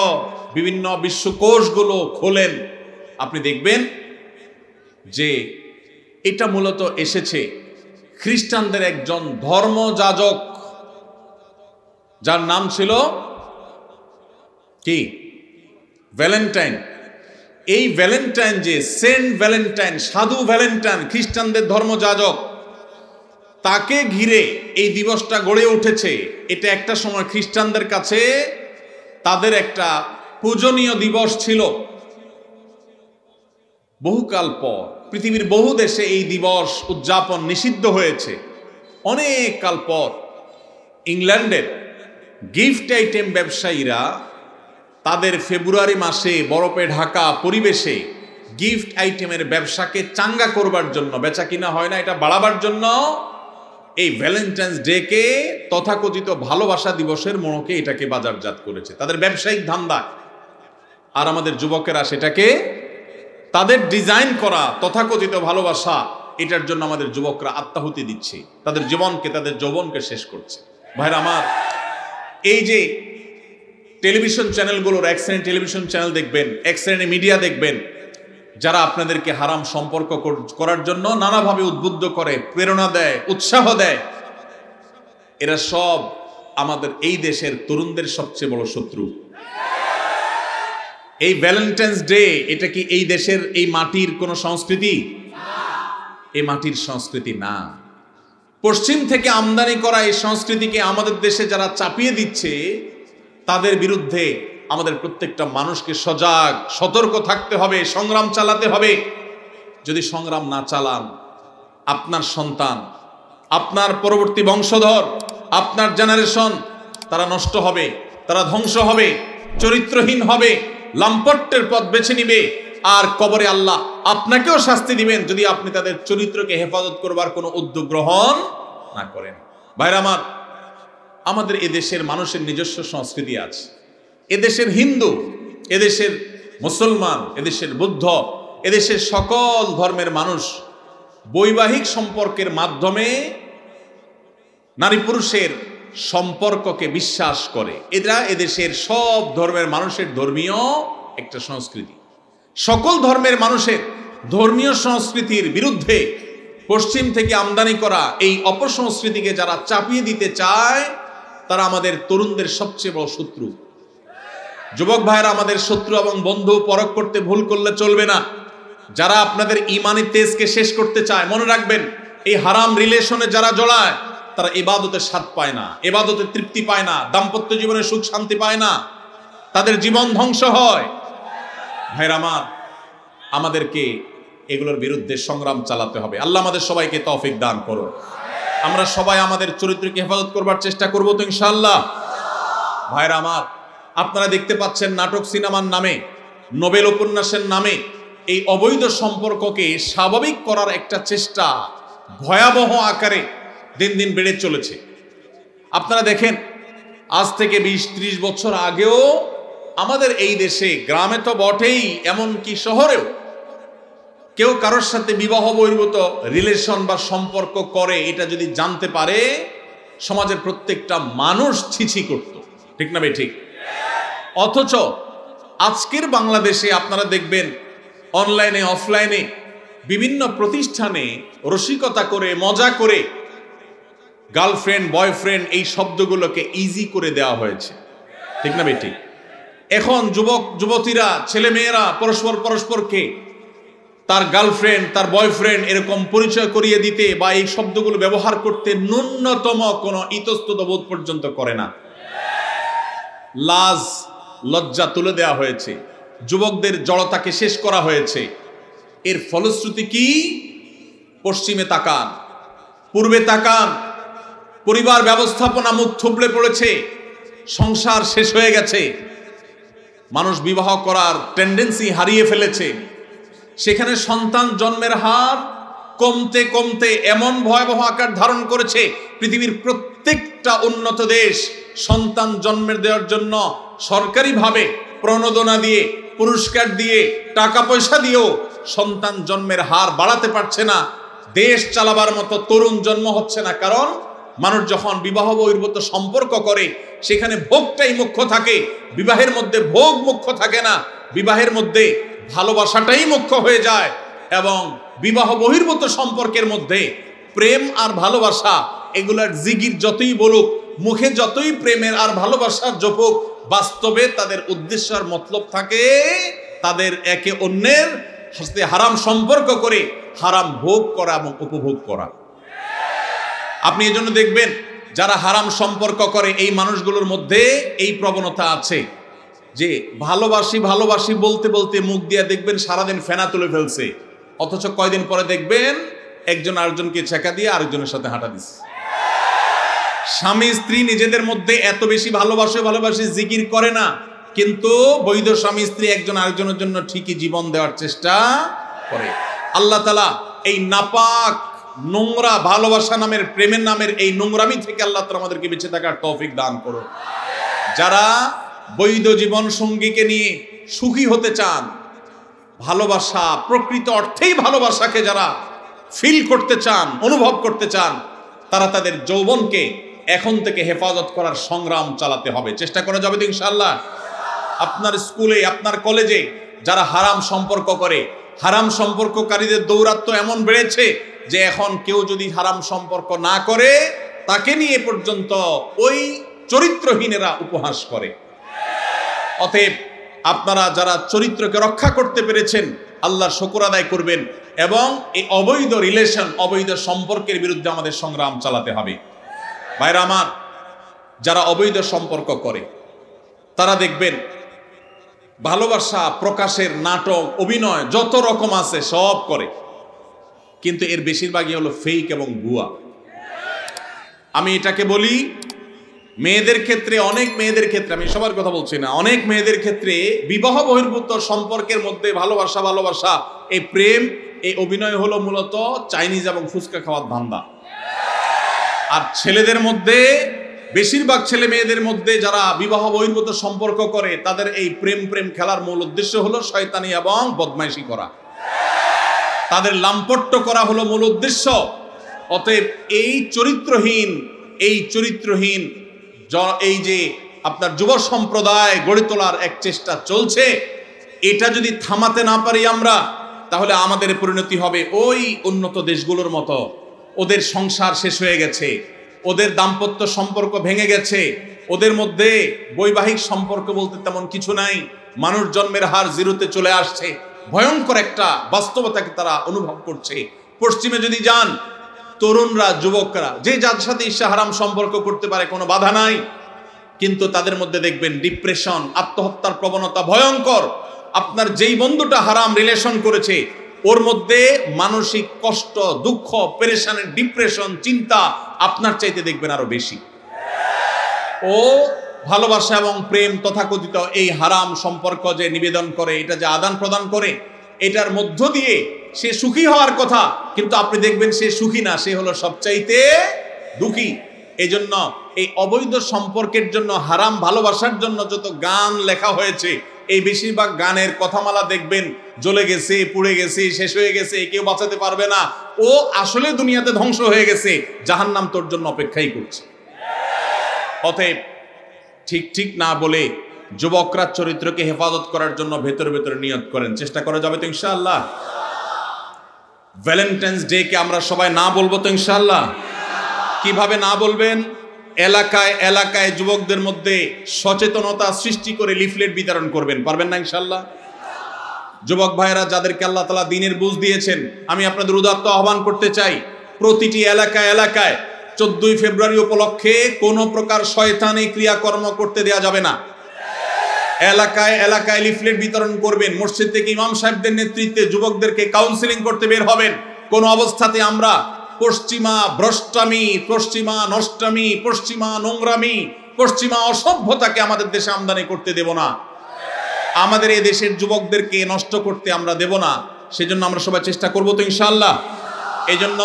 বিভিন্ন বিশ্বকোষগুলো খোলেন, আপনি দেখবেন যে এটা মূলত এসেছে খ্রিস্টানদের একজন ধর্মযাজক, যার নাম ছিল কি? ভ্যালেন্টাইন। এই ভ্যালেন্টাইন, যে সেন্ট ভ্যালেন্টাইন, সাধু ভ্যালেন্টাইন, খ্রিস্টানদের ধর্মযাজক, তাকে ঘিরে এই দিবসটা গড়ে উঠেছে। এটা একটা সময় খ্রিস্টানদের কাছে তাদের একটা পূজনীয় দিবস ছিল। বহুকাল পর পৃথিবীর বহু দেশে এই দিবস উদযাপন নিষিদ্ধ হয়েছে। অনেক কাল পর ইংল্যান্ডের গিফট আইটেম ব্যবসায়ীরা তাদের ফেব্রুয়ারি মাসে বরফে ঢাকা পরিবেশে গিফট আইটেমের ব্যবসাকে চাঙ্গা করবার জন্য, বেচা কিনা হয় না এটা বাড়াবার জন্য, এই ভ্যালেন্টাইন্স ডে কে তথাকথিত ভালোবাসা দিবসের মোড়কে এটাকে বাজারজাত করেছে তাদের ব্যবসায়িক ধান্দা। আর আমাদের যুবকেরা সেটাকে তাদের ডিজাইন করা তথাকথিত ভালোবাসা, এটার জন্য আমাদের যুবকরা আত্মাহুতি দিচ্ছে, তাদের জীবনকে, তাদের যৌবনকে শেষ করছে। ভাইরা আমার, এই যে টেলিভিশন চ্যানেলগুলোর, এক শ্রেণীর টেলিভিশন চ্যানেল দেখবেন, এক শ্রেণীর মিডিয়া দেখবেন, যারা আপনাদেরকে হারাম সম্পর্ক করার জন্য নানাভাবে উদ্বুদ্ধ করে, প্রেরণা দেয়, উৎসাহ দেয়, এরা সব আমাদের এই দেশের তরুণদের সবচেয়ে বড় শত্রু। এই ভ্যালেন্টাইন্স ডে এটা কি এই দেশের, এই মাটির কোনো সংস্কৃতি? এই মাটির সংস্কৃতি না। পশ্চিম থেকে আমদানি করা এই সংস্কৃতিকে আমাদের দেশে যারা চাপিয়ে দিচ্ছে, তাদের বিরুদ্ধে আমাদের প্রত্যেকটা মানুষকে সজাগ, সতর্ক থাকতে হবে, সংগ্রাম চালাতে হবে। যদি সংগ্রাম না চালান, আপনার সন্তান, আপনার পরবর্তী বংশধর, আপনার জেনারেশন, তারা নষ্ট হবে, তারা ধ্বংস হবে, চরিত্রহীন হবে, লাম্পট্যের পথ বেছে নিবে। আর কবরে আল্লাহ আপনাকেও শাস্তি দিবেন যদি আপনি তাদের চরিত্রকে হেফাজত করবার কোনো উদ্যোগ গ্রহণ না করেন। ভাইরা আমার, আমাদের এদেশের মানুষের নিজস্ব সংস্কৃতি আছে। এদেশের হিন্দু, এদেশের মুসলমান, এদেশের বুদ্ধ, এদেশের সকল ধর্মের মানুষ বৈবাহিক সম্পর্কের মাধ্যমে নারী পুরুষের সম্পর্ককে বিশ্বাস করে। এরা এদেশের সব ধর্মের মানুষের ধর্মীয় একটা সংস্কৃতি। সকল ধর্মের মানুষের ধর্মীয় সংস্কৃতির বিরুদ্ধে পশ্চিম থেকে আমদানি করা এই অপসংস্কৃতিকে যারা চাপিয়ে দিতে চায়, তারা আমাদের তরুণদের সবচেয়ে বড় শত্রু। যুবক ভাইরা আমাদের শত্রু এবং বন্ধু পরখ করতে ভুল করলে চলবে না। যারা আপনাদের ঈমানি তেজকে শেষ করতে চায়, মনে রাখবেন, এই হারাম রিলেশনে যারা জড়ায়, তারা ইবাদতের স্বাদ পায় না, ইবাদতের তৃপ্তি পায় না, দাম্পত্য জীবনে সুখ শান্তি পায় না, তাদের জীবন ধ্বংস হয়। ভাইরা আমার, আমাদেরকে এগুলোর বিরুদ্ধে সংগ্রাম চালাতে হবে। আল্লাহ আমাদের সবাইকে তৌফিক দান করুন। আমরা সবাই আমাদের চরিত্রকে হেফাজত করবার চেষ্টা করব তো ইনশাআল্লাহ। ভাইরা আমার, আপনারা দেখতে পাচ্ছেন নাটক সিনেমার নামে, নোবেল উপন্যাসের নামে এই অবৈধ সম্পর্ককে স্বাভাবিক করার একটা চেষ্টা ভয়াবহ আকারে দিন দিন বেড়ে চলেছে। আপনারা দেখেন, আজ থেকে 20-30 বছর আগেও আমাদের এই দেশে, গ্রামে তো বটেই, এমনকি শহরেও কেউ কারোর সাথে বিবাহ বহির্ভূত রিলেশন বা সম্পর্ক করে, এটা যদি জানতে পারে, সমাজের প্রত্যেকটা মানুষ ছিছি করত, ঠিক না ভাই? ঠিক। অথচ আজকের বাংলাদেশে আপনারা দেখবেন অনলাইনে অফলাইনে বিভিন্ন প্রতিষ্ঠানে রসিকতা করে, মজা করে গার্লফ্রেন্ড বয়ফ্রেন্ড এই শব্দগুলোকে ইজি করে দেওয়া হয়েছে, ঠিক না ভাই? ঠিক। এখন যুবক যুবতীরা, ছেলে মেয়েরা পরস্পরকে তার গার্লফ্রেন্ড, তার বয়ফ্রেন্ড এরকম পরিচয় করিয়ে দিতে বা এই শব্দগুলো ব্যবহার করতে ন্যূনতম কোনো ইতস্তত বোধ পর্যন্ত করে না। লাজ লজ্জা তুলে দেওয়া হয়েছে, যুবকদের জড়তাকে শেষ করা হয়েছে। এর ফলশ্রুতি কি? পশ্চিমে তাকান, পূর্বে তাকান, পরিবার ব্যবস্থাপনা মুখ থুবড়ে পড়েছে, সংসার শেষ হয়ে গেছে, মানুষ বিবাহ করার টেন্ডেন্সি হারিয়ে ফেলেছে। সেখানে সন্তান জন্মের হার কমতে কমতে এমন ভয়াবহ আকার ধারণ করেছে, পৃথিবীর প্রত্যেকটা উন্নত দেশ সন্তান জন্মের দেওয়ার জন্য সরকারিভাবে প্রণোদনা দিয়ে, পুরস্কার দিয়ে, টাকা পয়সা দিয়েও সন্তান জন্মের হার বাড়াতে পারছে না। দেশ চালাবার মতো তরুণ জন্ম হচ্ছে না। কারণ মানুষ যখন বিবাহ বহির্ভূত সম্পর্ক করে, সেখানে ভোগটাই মুখ্য থাকে, বিবাহের মধ্যে ভোগ মুখ্য থাকে না, বিবাহের মধ্যে ভালোবাসাটাই মুখ্য হয়ে যায়। এবং বিবাহ বহির্ভূত সম্পর্কের মধ্যে প্রেম আর ভালোবাসা, এগুলার জিগির যতই বলুক, মুখে যতই প্রেমের আর ভালোবাসার জপুক, বাস্তবে তাদের উদ্দেশ্য আর মতলব থাকে তাদের একে অন্যের সাথে হারাম সম্পর্ক করে হারাম ভোগ করা এবং উপভোগ করা। আপনি এজন্য দেখবেন যারা হারাম সম্পর্ক করে এই মানুষগুলোর মধ্যে এই প্রবণতা আছে যে ভালোবাসি ভালোবাসি বলতে বলতে মুখ দিয়ে দেখবেন সারাদিন ফেনা তুলে ফেলছে, অথচ কয়দিন পরে দেখবেন একজন আরেকজনকে ছেঁকা দিয়ে আরেকজনের সাথে হাঁটা দিচ্ছে। স্বামী স্ত্রী নিজেদের মধ্যে এত বেশি ভালোবাসি জিকির করে না, কিন্তু বৈধ স্বামী স্ত্রী একজন আরেকজনের জন্য ঠিকই জীবন দেওয়ার চেষ্টা করে। আল্লাহ তাআলা এই নাপাক নোংরা ভালোবাসা নামের প্রেমের নামের এই নোংরামি থেকে আল্লাহ তাআলা আমাদেরকে বেঁচে থাকার তৌফিক দান করুন। যারা বৈধ জীবন সঙ্গীকে নিয়ে সুখী হতে চান, ভালোবাসা প্রকৃত অর্থেই ভালোবাসাকে যারা ফিল করতে চান, অনুভব করতে চান, তারা তাদের যৌবনকে এখন থেকে হেফাজত করার সংগ্রাম চালাতে হবে। চেষ্টা করা যাবে তো ইনশাআল্লাহ। আপনার স্কুলে, আপনার কলেজে যারা হারাম সম্পর্ক করে, হারাম সম্পর্ককারীদের দৌরাত্ম্য এমন বেড়েছে যে এখন কেউ যদি হারাম সম্পর্ক না করে তাকে নিয়ে পর্যন্ত ওই চরিত্রহীনেরা উপহাস করে। অতএব আপনারা যারা চরিত্রকে রক্ষা করতে পেরেছেন আল্লাহর শুকর আদায় করবেন এবং এই অবৈধ রিলেশন, অবৈধ সম্পর্কের বিরুদ্ধে আমাদের সংগ্রাম চালাতে হবে। ভাইরা আমার, যারা অবৈধ সম্পর্ক করে তারা দেখবেন ভালোবাসা প্রকাশের নাটক, অভিনয় যত রকম আছে সব করে, কিন্তু এর বেশিরভাগই হলো ফেক এবং ভুয়া। আমি এটাকে বলি মেয়েদের ক্ষেত্রে, অনেক মেয়েদের ক্ষেত্রে, আমি সবার কথা বলছি না, অনেক মেয়েদের ক্ষেত্রে বিবাহ বহির্ভূত সম্পর্কের মধ্যে ভালোবাসা এই প্রেম, এই অভিনয় হলো মূলত চাইনিজ এবং ফুচকা খাওয়ার ধান্দা। আর ছেলেদের মধ্যে, বেশিরভাগ ছেলে মেয়েদের মধ্যে যারা বিবাহ বহির্ভূত সম্পর্ক করে তাদের এই প্রেম খেলার মূল উদ্দেশ্য হলো শয়তানি এবং বদমাইশি করা, তাদের লাম্পট্য করা হলো মূল উদ্দেশ্য। অতএব এই চরিত্রহীন এই যে আপনার যুব সম্প্রদায় গড়ে তোলার এক চেষ্টা চলছে, এটা যদি থামাতে না পারি আমরা, তাহলে আমাদের পরিণতি হবে ওই উন্নত দেশগুলোর মতো। ওদের সংসার শেষ হয়ে গেছে, ওদের দাম্পত্য সম্পর্ক ভেঙে গেছে, ওদের মধ্যে বৈবাহিক সম্পর্ক বলতে তেমন কিছু নাই, মানুষ জন্মের হার জিরোতে চলে আসছে, ভয়ঙ্কর একটা বাস্তবতাকে তারা অনুভব করছে। পশ্চিমে যদি যান, তরুণরা, যুবকরা যে যার সাথে ইচ্ছা হারাম সম্পর্ক করতে পারে, কোনো বাধা নাই, কিন্তু তাদের মধ্যে দেখবেন ডিপ্রেশন, আত্মহত্যার প্রবণতা ভয়ঙ্কর। আপনার যেই বন্ধুটা হারাম রিলেশন করেছে ওর মধ্যে মানসিক কষ্ট, দুঃখ, পেরেশানের, ডিপ্রেশন, চিন্তা আপনার চাইতে দেখবেন আরো বেশি। ও ভালোবাসা এবং প্রেম তথাকথিত এই হারাম সম্পর্ক যে নিবেদন করে, এটা যে আদান প্রদান করে, এটার মধ্য দিয়ে সে সুখী হওয়ার কথা, কিন্তু আপনি দেখবেন সে সুখী না, সে হলো সবচাইতে দুঃখী। এই জন্য এই অবৈধ সম্পর্কের জন্য, হারাম ভালোবাসার জন্য যত গান লেখা হয়েছে, এই বেশিরভাগ গানের কথামালা দেখবেন জ্বলে গেছে, পুড়ে গেছে, শেষ হয়ে গেছে, কেউ বাঁচাতে পারবে না, ও আসলে দুনিয়াতে ধ্বংস হয়ে গেছে, জাহান্নাম তোর জন্য অপেক্ষাই করছে। অতএব ঠিক না বলে যুবকরা চরিত্রকে হেফাজত করার জন্য ভেতরে নিয়ত করেন। চেষ্টা করা যাবে তো ইনশাআল্লাহ। ভ্যালেন্টাইন্স ডে কে আমরা সবাই না বলবো তো ইনশাআল্লাহ। কিভাবে না বলবেন? এলাকায় যুবকদের মধ্যে সচেতনতা সৃষ্টি করে লিফলেট বিতরণ করবেন। পারবেন না ইনশাআল্লাহ? যুবক ভাইয়েরা যাদেরকে আল্লাহ তাআলা দ্বীনের বুঝ দিয়েছেন, আমি আপনাদের উদাত্ত আহ্বান করতে চাই, প্রতিটি এলাকায় 14ই ফেব্রুয়ারি উপলক্ষে কোনো প্রকার শয়তানি ক্রিয়াকর্ম করতে দেয়া যাবে না। এলাকায় লিফলেট বিতরণ করবেন। মসজিদ থেকে ইমাম সাহেবদের নেতৃত্বে যুবকদেরকে কাউন্সিলিং করতে বের হবেন। কোন অবস্থাতে আমরা পশ্চিমা ভ্রষ্টামি, পশ্চিমা নষ্টামি, পশ্চিমা নোংরামি, পশ্চিমা অসভ্যতাকে আমাদের দেশে আমদানি করতে দেব না। আমাদের এই দেশের যুবকদেরকে নষ্ট করতে আমরা দেব না। সেজন্য আমরা সবাই চেষ্টা করব তো ইনশাআল্লাহ। এই জন্য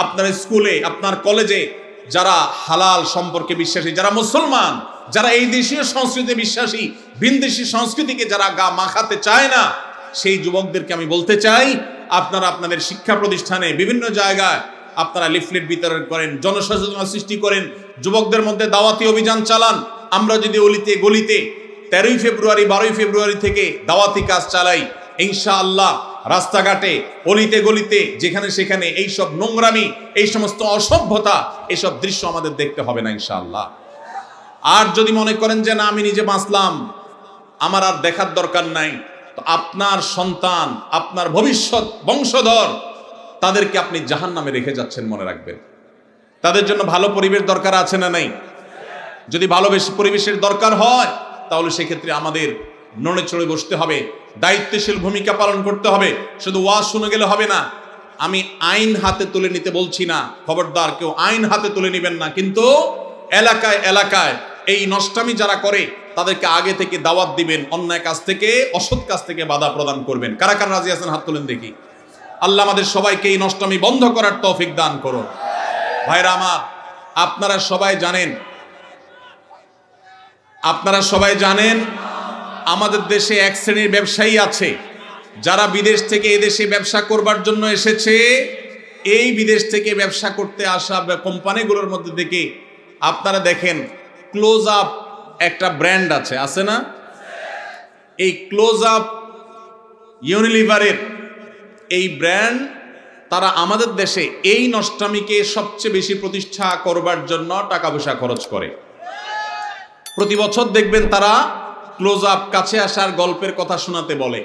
আপনার স্কুলে, আপনার কলেজে যারা হালাল সম্পর্কে বিশ্বাসী, যারা মুসলমান, যারা এই দেশীয় সংস্কৃতিতে বিশ্বাসী, ভিনদেশী সংস্কৃতিকে যারা গা মাখাতে চায় না, সেই যুবকদেরকে আমি বলতে চাই, আপনারা আপনাদের শিক্ষা প্রতিষ্ঠানে বিভিন্ন জায়গায় আপনারা লিফলেট বিতরণ করেন, জনসচেতনতা সৃষ্টি করেন, যুবকদের মধ্যে দাওয়াতি অভিযান চালান। আমরা যদি অলিতে গলিতে 13ই ফেব্রুয়ারি 12ই ফেব্রুয়ারি থেকে দাওয়াতি কাজ চালাই, ইনশাআল্লাহ রাস্তাঘাটে, অলিতে গলিতে, যেখানে সেখানে এইসব নোংরামি, এই সমস্ত অসভ্যতা, এইসব দৃশ্য আমাদের দেখতে হবে না ইনশাআল্লাহ। আর যদি মনে করেন যে না, আমি নিজে বাঁচলাম, আমার আর দেখার দরকার নাই, তো আপনার সন্তান, আপনার ভবিষ্যৎ বংশধর, তাদেরকে আপনি জাহান্নামে রেখে যাচ্ছেন, মনে রাখবেন। তাদের জন্য ভালো পরিবেশ দরকার আছে না নাই? যদি ভালো পরিবেশের দরকার হয় তাহলে সেক্ষেত্রে আমাদের নড়ে চড়ে বসতে হবে, দায়িত্বশীল ভূমিকা পালন করতে হবে। শুধু ওয়াজ শুনে গেলে হবে না। আমি আইন হাতে তুলে নিতে বলছি না, খবরদার কেউ আইন হাতে তুলে নেবেন না, কিন্তু এলাকায় এলাকায় এই নষ্টামি যারা করে তাদেরকে আগে থেকে দাওয়াত দিবেন, অন্যায় কাজ থেকে অসৎ কাজ থেকে বাধা প্রদান করবেন। কারা কারা রাজি আছেন হাত তুলেন দেখি। আল্লাহ আমাদের সবাইকে এই নষ্টামি বন্ধ করার তৌফিক দান করুন। ভাইরা আমার, আপনারা সবাই জানেন আমাদের দেশে এক শ্রেণীর ব্যবসায়ী আছে যারা বিদেশ থেকে এদেশে ব্যবসা করবার জন্য এসেছে। এই বিদেশ থেকে ব্যবসা করতে আসা কোম্পানিগুলোর মধ্যে থেকে আপনারা দেখেন ক্লোজ আপ একটা ব্র্যান্ড আছে না? এই ক্লোজ আপ ইউনিলিভারের এই ব্র্যান্ড, তারা আমাদের দেশে এই নষ্টামিকে সবচেয়ে বেশি প্রতিষ্ঠা করবার জন্য টাকা পয়সা খরচ করে। প্রতি বছর দেখবেন তারা ক্লোজ আপ কাছে আসার গল্পের কথা শোনাতে বলে।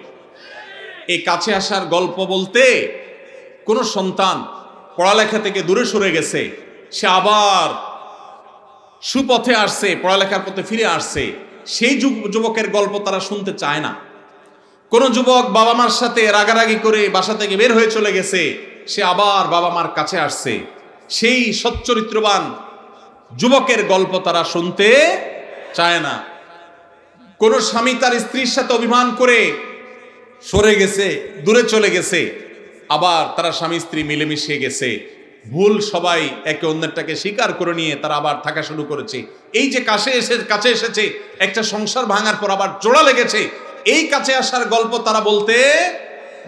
এই কাছে আসার গল্প বলতে কোনো সন্তান পড়ালেখা থেকে দূরে সরে গেছে, সে আবার সুপথে আসছে, পড়ালেখার পথে ফিরে আসছে, সেই যুবকের গল্প তারা শুনতে চায় না। কোন যুবক বাবা মার সাথে রাগারাগি করে বাসা থেকে বের হয়ে চলে গেছে, সে আবার বাবা মার কাছে আসছে, সেই সচ্চরিত্রবান যুবকের গল্প তারা শুনতে চায় না। কোন স্বামী তার স্ত্রীর সাথে অভিমান করে সরে গেছে, দূরে চলে গেছে, আবার তারা স্বামী স্ত্রী মিলেমিশে গেছে, ভুল সবাই একে অন্যটাকে স্বীকার করে নিয়ে তারা আবার থাকা শুরু করেছে। এই যে কাছে এসেছে, একটা সংসার ভাঙার পর আবার জোড়া লেগেছে, এই কাছে আসার গল্প তারা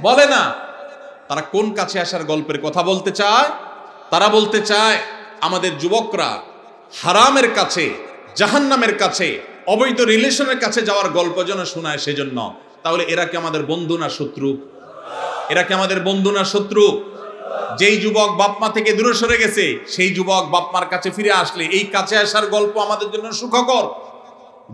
বলে না। তারা কোন কাছে আসার গল্পের কথা বলতে চায়? তারা বলতে চায় আমাদের যুবকরা হারামের কাছে, জাহান্নামের কাছে, অবৈধ রিলেশনের কাছে যাওয়ার গল্প যেন শোনায় সেজন্য। তাহলে এরা কি আমাদের বন্ধু না শত্রু? এরা কি আমাদের বন্ধু না শত্রু? যেই যুবক বাপমা থেকে দূরে সরে গেছে, সেই যুবক বাপমার কাছে ফিরে আসলে এই কাছে আসার গল্প আমাদের জন্য সুখকর।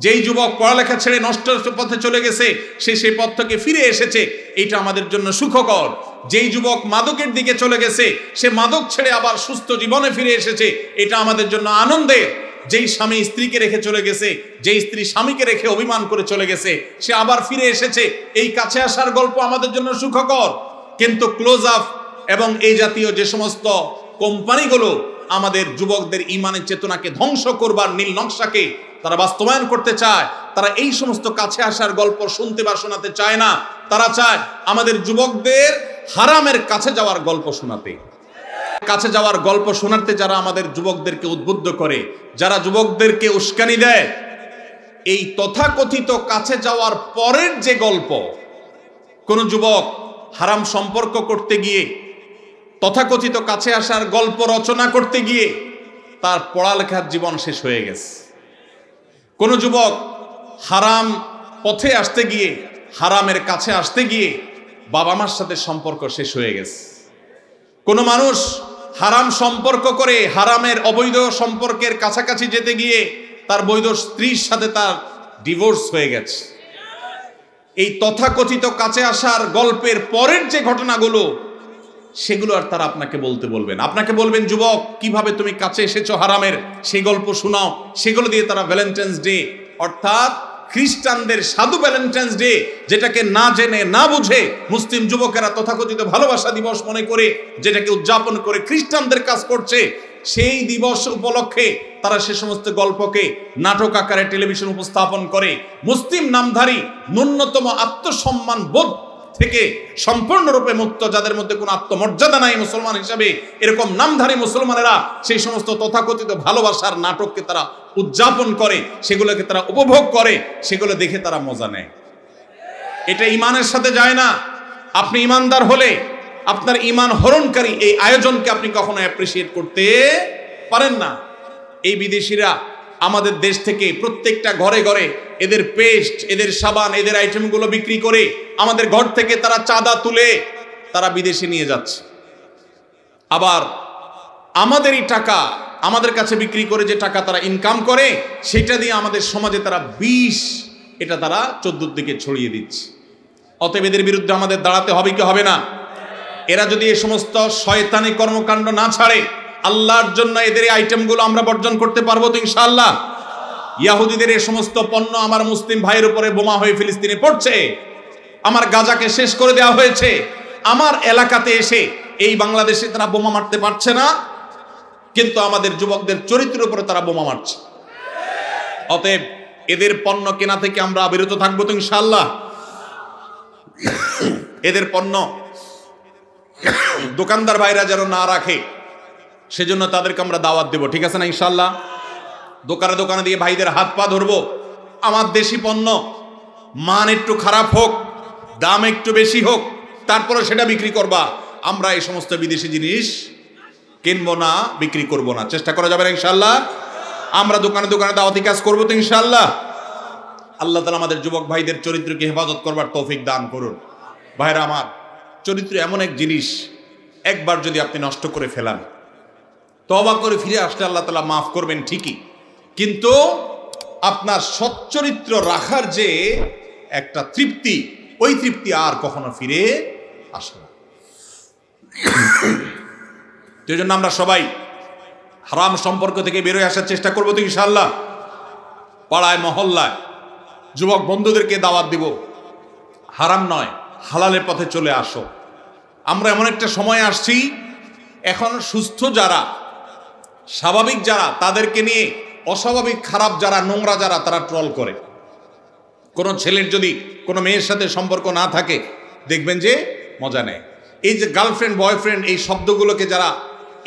যেই যুবক পড়ালেখা ছেড়ে নষ্ট পথে চলে গেছে, সে সেই পথ থেকে ফিরে এসেছে, এটা আমাদের জন্য সুখকর। যেই যুবক মাদকের দিকে চলে গেছে, সে মাদক ছেড়ে আবার সুস্থ জীবনে ফিরে এসেছে, এটা আমাদের জন্য আনন্দের। যেই স্বামী স্ত্রীকে রেখে চলে গেছে, যেই স্ত্রী স্বামীকে রেখে অভিমান করে চলে গেছে, সে আবার ফিরে এসেছে, এই কাছে আসার গল্প আমাদের জন্য সুখকর। কিন্তু ক্লোজ আপ এবং এই জাতীয় যে সমস্ত কোম্পানিগুলো আমাদের যুবকদের ইমানের চেতনাকে ধ্বংস করবার নীল নকশাকে তারা বাস্তবায়ন করতে চায়, তারা এই সমস্ত কাছে আসার গল্প শুনতে বা শোনাতে চায় না। তারা চায় আমাদের যুবকদের হারামের কাছে যাওয়ার গল্প শোনাতে। কাছে যাওয়ার গল্প শোনাতে যারা আমাদের যুবকদেরকে উদ্বুদ্ধ করে, যারা যুবকদেরকে উস্কানি দেয়, এই তথাকথিত কাছে যাওয়ার পরের যে গল্প, কোন যুবক হারাম সম্পর্ক করতে গিয়ে, তথাকথিত কাছে আসার গল্প রচনা করতে গিয়ে তার পড়ালেখার জীবন শেষ হয়ে গেছে। কোন যুবক হারাম পথে আসতে গিয়ে, হারামের কাছে আসতে গিয়ে বাবা মার সাথে সম্পর্ক শেষ হয়ে গেছে। কোন মানুষ হারাম সম্পর্ক করে হারামের অবৈধ সম্পর্কের কাছাকাছি যেতে গিয়ে তার বৈধ স্ত্রীর সাথে তার ডিভোর্স হয়ে গেছে। এই তথাকথিত কাছে আসার গল্পের পরের যে ঘটনাগুলো, সেগুলো আর তারা আপনাকে বলবেন। আপনাকে বলবেন, যুবক কিভাবে তুমি কাছে এসেছো হারামের, সেই গল্প শোনাও। সেগুলো দিয়ে তারা ভ্যালেন্টাইন্স ডে, অর্থাৎ খ্রিস্টানদের সাধু ভ্যালেন্টাইন্স ডে, যেটাকে না জেনে না বুঝে মুসলিম যুবকেরা তথাকথিত ভালোবাসা দিবস মনে করে যেটাকে উদযাপন করে খ্রিস্টানদের কাজ করছে, সেই দিবস উপলক্ষে তারা সে সমস্ত গল্পকে নাটক আকারে টেলিভিশন উপস্থাপন করে। মুসলিম নামধারী, ন্যূনতম আত্মসম্মান বোধ থেকে সম্পূর্ণরূপে মুক্ত, যাদের মধ্যে কোনো আত্মমর্যাদা নাই মুসলমান হিসাবে, এরকম নামধারী মুসলমানেরা সেই সমস্ত তথাকথিত ভালোবাসার নাটককে তারা উদযাপন করে, সেগুলোকে তারা উপভোগ করে, সেগুলো দেখে তারা মজা নেয়। এটা ইমানের সাথে যায় না। আপনি ইমানদার হলে আপনার ইমান হরণকারী এই আয়োজনকে আপনি কখনো অ্যাপ্রিসিয়েট করতে পারেন না। এই বিদেশিরা আমাদের দেশ থেকে প্রত্যেকটা ঘরে ঘরে এদের পেস্ট, এদের সাবান, এদের আইটেমগুলো বিক্রি করে আমাদের ঘর থেকে তারা চাঁদা তুলে তারা বিদেশে নিয়ে যাচ্ছে। আবার আমাদেরই টাকা আমাদের কাছে বিক্রি করে যে টাকা তারা ইনকাম করে, সেটা দিয়ে আমাদের সমাজে তারা বিষ, এটা তারা চতুর্দিকে ছড়িয়ে দিচ্ছে। অতএব এদের বিরুদ্ধে আমাদের দাঁড়াতে হবে কি হবে না? এরা যদি এই সমস্ত শয়তানি কর্মকাণ্ড না ছাড়ে, আল্লাহর জন্য এদের এই আইটেমগুলো আমরা বর্জন করতে পারবো তো ইনশাআল্লাহ? ইয়াহুদিদের এই সমস্ত পণ্য আমার মুসলিম ভাইয়ের উপরে বোমা হয়ে ফিলিস্তিনে পড়ছে, আমার গাজাকে শেষ করে দেওয়া হয়েছে, আমার এলাকাতে এসে এই বাংলাদেশে তারা বোমা মারতে পারছে না, কিন্তু আমাদের যুবকদের চরিত্রের উপরে তারা বোমা মারছে। অতএব এদের পণ্য কেনা থেকে আমরা বিরত থাকবো তো ইনশাআল্লাহ? এদের পণ্য দোকানদার ভাইরা যেন না রাখে সেজন্য তাদেরকে আমরা দাওয়াত দেব, ঠিক আছে না ইনশাআল্লাহ? দোকানে দোকানে দিয়ে ভাইদের হাত পা ধরবো, আমার দেশি পণ্য মান একটু খারাপ হোক, দাম একটু বেশি হোক, তারপরে সেটা বিক্রি করবা। আমরা এই সমস্ত বিদেশি জিনিস কিনবো না, বিক্রি করব না। চেষ্টা করা যাবে না ইনশাআল্লাহ? আমরা দোকানে দোকানে দাওয়াতি কাজ করবো তো ইনশাআল্লাহ? আল্লাহ তাআলা আমাদের যুবক ভাইদের চরিত্রকে হেফাজত করবার তৌফিক দান করুন। ভাইরা আমার, চরিত্র এমন এক জিনিস, একবার যদি আপনি নষ্ট করে ফেলান, তওবা করে ফিরে আসলে আল্লাহ তাআলা মাফ করবেন ঠিকই, কিন্তু আপনার সচ্চরিত্র রাখার যে একটা তৃপ্তি, ওই তৃপ্তি আর কখনো ফিরে আসে না। এই জন্য আমরা সবাই হারাম সম্পর্ক থেকে বেরোয় আসার চেষ্টা করবো তো ইনশাআল্লাহ? পাড়ায় মহল্লায় যুবক বন্ধুদেরকে দাওয়াত দিব, হারাম নয় হালালের পথে চলে আসো। আমরা এমন একটা সময় আসছি, এখন সুস্থ যারা, স্বাভাবিক যারা, তাদেরকে নিয়ে অস্বাভাবিক খারাপ যারা, নোংরা যারা, তারা ট্রল করে। কোনো ছেলের যদি কোনো মেয়ের সাথে সম্পর্ক না থাকে, দেখবেন যে মজা নেয়। এই যে গার্লফ্রেন্ড বয়ফ্রেন্ড এই শব্দগুলোকে যারা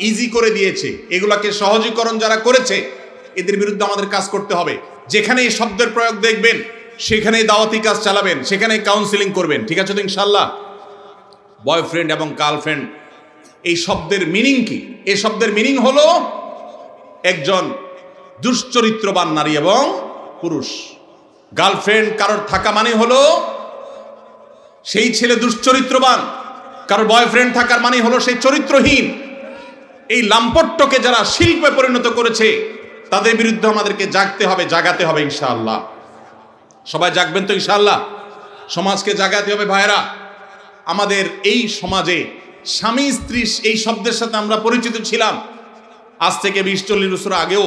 ইজি করে দিয়েছে, এগুলাকে সহজীকরণ যারা করেছে, এদের বিরুদ্ধে আমাদের কাজ করতে হবে। যেখানে এই শব্দের প্রয়োগ দেখবেন সেখানেই দাওয়াতি কাজ চালাবেন, সেখানেই কাউন্সিলিং করবেন, ঠিক আছে তো ইনশাআল্লাহ? বয়ফ্রেন্ড এবং গার্লফ্রেন্ড এই শব্দের মিনিং কি? এই শব্দের মিনিং হলো একজন দুশ্চরিত্রবান নারী এবং পুরুষ। গার্লফ্রেন্ড কারোর থাকা মানে হলো সেই ছেলে দুশ্চরিত্রবান, কারোর বয়ফ্রেন্ড থাকার মানে হলো সেই চরিত্রহীন। এই লাম্পট্যকে যারা শিল্পে পরিণত করেছে, তাদের বিরুদ্ধে আমাদেরকে জাগতে হবে, জাগাতে হবে ইনশাআল্লাহ। সবাই জাগবেন তো ইনশাআল্লাহ? সমাজকে জাগাতে হবে ভাইরা। আমাদের এই সমাজে স্বামী স্ত্রী এই শব্দের সাথে আমরা পরিচিত ছিলাম আজ থেকে 20-40 বছর আগেও।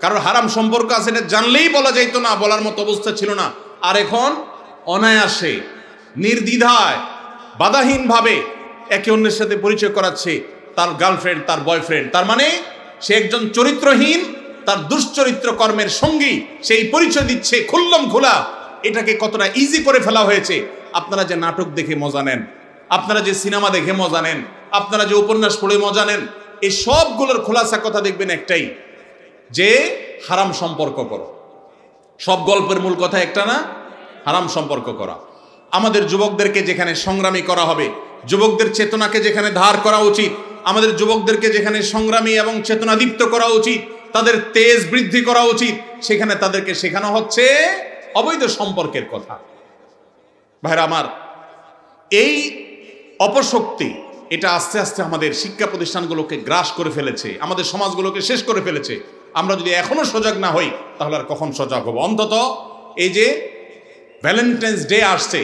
কারোর হারাম সম্পর্ক আছে এটা জানলেই বলা যাইতো না, বলার মতো অবস্থা ছিল না। আর এখন অনায়াসে, নির্দ্বিধায়, বাধাহীনভাবে একে অন্যের সাথে পরিচয় করাচ্ছে তার গার্লফ্রেন্ড, তার বয়ফ্রেন্ড। তার মানে সে একজন চরিত্রহীন, তার দুশ্চরিত্র কর্মের সঙ্গী, সেই পরিচয় দিচ্ছে খুল্লম খোলা। এটাকে কতটা ইজি করে ফেলা হয়েছে। আপনারা যে নাটক দেখে মজা নেন, আপনারা যে সিনেমা দেখে মজা নেন, আপনারা যে উপন্যাস পড়ে মজা নেন, এই সবগুলোর খোলাসা কথা দেখবেন একটাই, যে হারাম সম্পর্ক করো। সব গল্পের মূল কথা একটা না, হারাম সম্পর্ক করা। আমাদের যুবকদেরকে যেখানে সংগ্রামী করা হবে, যুবকদের চেতনাকে যেখানে ধার করা উচিত, আমাদের যুবকদেরকে যেখানে সংগ্রামী এবং চেতনাদীপ্ত করা উচিত, তাদের তেজ বৃদ্ধি করা উচিত, সেখানে তাদেরকে শেখানো হচ্ছে অবৈধ সম্পর্কের কথা। ভাইরা আমার, এই অপশক্তি এটা আস্তে আস্তে আমাদের শিক্ষা প্রতিষ্ঠানগুলোকে গ্রাস করে ফেলেছে, আমাদের সমাজগুলোকে শেষ করে ফেলেছে। আমরা যদি এখনো সজাগ না হই, তাহলে আর কখন সজাগ হব? অন্তত এই যে ভ্যালেন্টাইন্স ডে আসছে,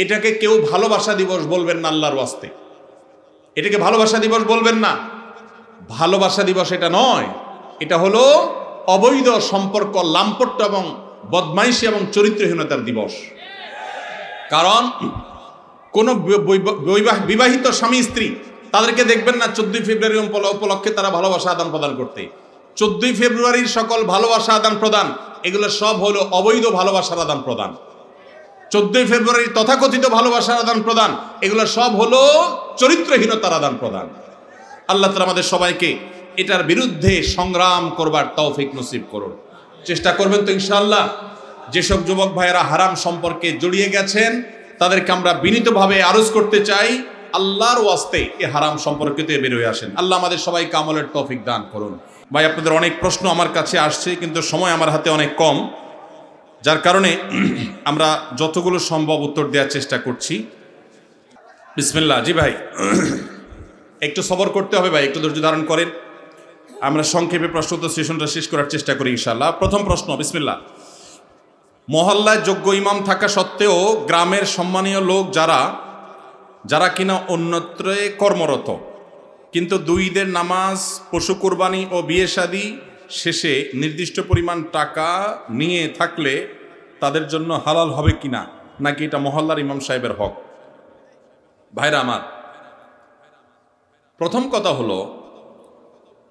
এটাকে কেউ ভালোবাসা দিবস বলবেন না আল্লাহর ওয়াস্তে। এটাকে ভালোবাসা দিবস বলবেন না। ভালোবাসা দিবস এটা নয়, এটা হলো অবৈধ সম্পর্ক, লাম্পট্য এবং বদমাইশি এবং চরিত্রহীনতার দিবস। কারণ কোন বিবাহিত স্বামী স্ত্রী তাদেরকে দেখবেন না 14 ফেব্রুয়ারি উপলক্ষে তারা ভালোবাসা আদান প্রদান করতে। 14 ফেব্রুয়ারির সকল ভালোবাসা আদান প্রদান এগুলো সব হলো অবৈধ ভালোবাসার আদান প্রদান। 14 ফেব্রুয়ারির তথাকথিত ভালোবাসার আদান প্রদান এগুলো সব হলো চরিত্রহীনতার আদান প্রদান। আল্লাহ তাআলা আমাদের সবাইকে এটার বিরুদ্ধে সংগ্রাম করবার তৌফিক নসিব করুন। চেষ্টা করবেন তো ইনশাআল্লাহ? যেসব যুবক ভাইয়েরা হারাম সম্পর্কে জড়িয়ে গেছেন, তাদেরকে আমরা বিনীতভাবে আরজ করতে চাই, আল্লাহর ওয়াস্তে এ হারাম সম্পর্কে থেকে বের হয়ে আসেন। আল্লাহ আমাদের সবাইকে আমলের তৌফিক দান করুন। ভাই, আপনাদের অনেক প্রশ্ন আমার কাছে আসছে, কিন্তু সময় আমার হাতে অনেক কম, যার কারণে আমরা যতগুলো সম্ভব উত্তর দেওয়ার চেষ্টা করছি। বিসমিল্লাহ। জি ভাই, একটু সবর করতে হবে ভাই, একটু ধৈর্য ধারণ করেন। আমরা সংক্ষেপে প্রশ্নোত্তর সেশনটা শেষ করার চেষ্টা করি ইনশাআল্লাহ। প্রথম প্রশ্ন, বিসমিল্লাহ। মহল্লায় যোগ্য ইমাম থাকা সত্ত্বেও গ্রামের সম্মানীয় লোক যারা কিনা অন্যত্র কর্মরত, কিন্তু 2 ঈদের নামাজ, পশু কোরবানি ও বিয়ে শাদী শেষে নির্দিষ্ট পরিমাণ টাকা নিয়ে থাকলে তাদের জন্য হালাল হবে কিনা, নাকি এটা মহল্লার ইমাম সাহেবের হক? ভাইরা আমার, প্রথম কথা হলো,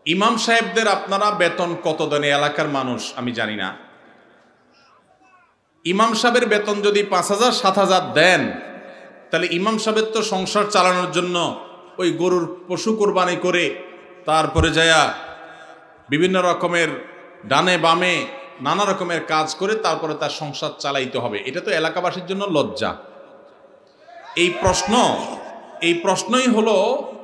ইমাম সাহেবদের আপনারা বেতন কত দেন এলাকার মানুষ আমি জানি না। ইমাম সাহেবের বেতন যদি 5,000 7,000 দেন, তাহলে ইমাম সাহেবের তো সংসার চালানোর জন্য ওই গরুর পশু কোরবানি করে তারপরে যায়া বিভিন্ন রকমের ডানে বামে নানা রকমের কাজ করে তারপরে তার সংসার চালাইতে হবে। এটা তো এলাকাবাসীর জন্য লজ্জা। এই প্রশ্নই হলো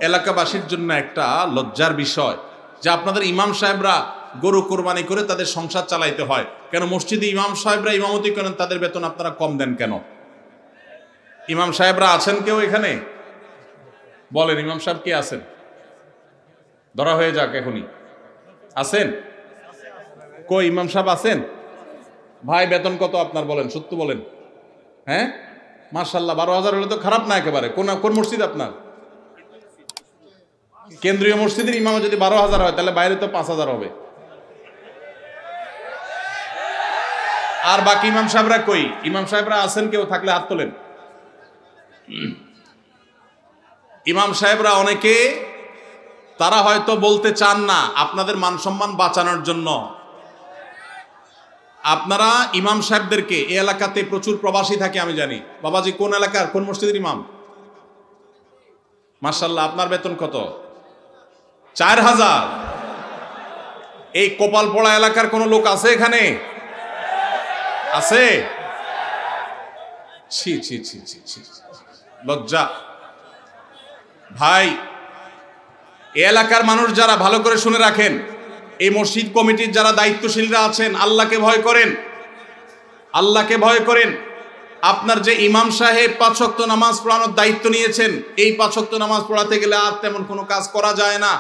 এলাকাবাসীর জন্য একটা লজ্জার বিষয় যে আপনাদের ইমাম সাহেবরা গরু কোরবানি করে তাদের সংসার চালাইতে হয় কেন? মসজিদে ইমাম সাহেবরা ইমামতি করেন, তাদের বেতন আপনারা কম দেন কেন? ইমাম সাহেবরা আছেন কেউ এখানে? বলেন, ইমাম সাহেব কে আছেন? ধরা হয়ে যাক এখনই। আছেন? কই ইমাম সাহেব আছেন? ভাই বেতন কত আপনার বলেন, সত্য বলেন। হ্যাঁ, মাশাআল্লাহ, 12,000 হলে তো খারাপ না একেবারে। কোন মসজিদ আপনার? কেন্দ্রীয় মসজিদের ইমাম যদি 12,000 হয়, তাহলে বাইরে তো 5,000 হবে। আর বাকি ইমাম সাহেবরা কই? ইমাম সাহেবরা আছেন কেউ? থাকলে হাত তোলেন। ইমাম সাহেবরা অনেকে তারা হয়তো বলতে চান না, আপনাদের মান সম্মান বাঁচানোর জন্য আপনারা ইমাম সাহেবদেরকে, এই এলাকাতে প্রচুর প্রবাসী থাকে আমি জানি। বাবাজি কোন এলাকার, কোন মসজিদের ইমাম? মাশাআল্লাহ, আপনার বেতন কত? 4,000। এই কপালপড়া এলাকার কোন লোক আছে এখানে? আছে? ছি ছি ছি ছি ছি, লজ্জা। ভাই, এই এলাকার মানুষ যারা, ভালো করে শুনে রাখেন, এই মসজিদ কমিটির যারা দায়িত্বশীলরা আছেন, আল্লাহকে ভয় করেন, আল্লাহকে ভয় করেন। আপনার যে ইমাম সাহেব 5 ওয়াক্ত নামাজ পড়ানোর দায়িত্ব নিয়েছেন, এই 5 ওয়াক্ত নামাজ পড়াতে গেলে আর তেমন কোনো কাজ করা যায় না।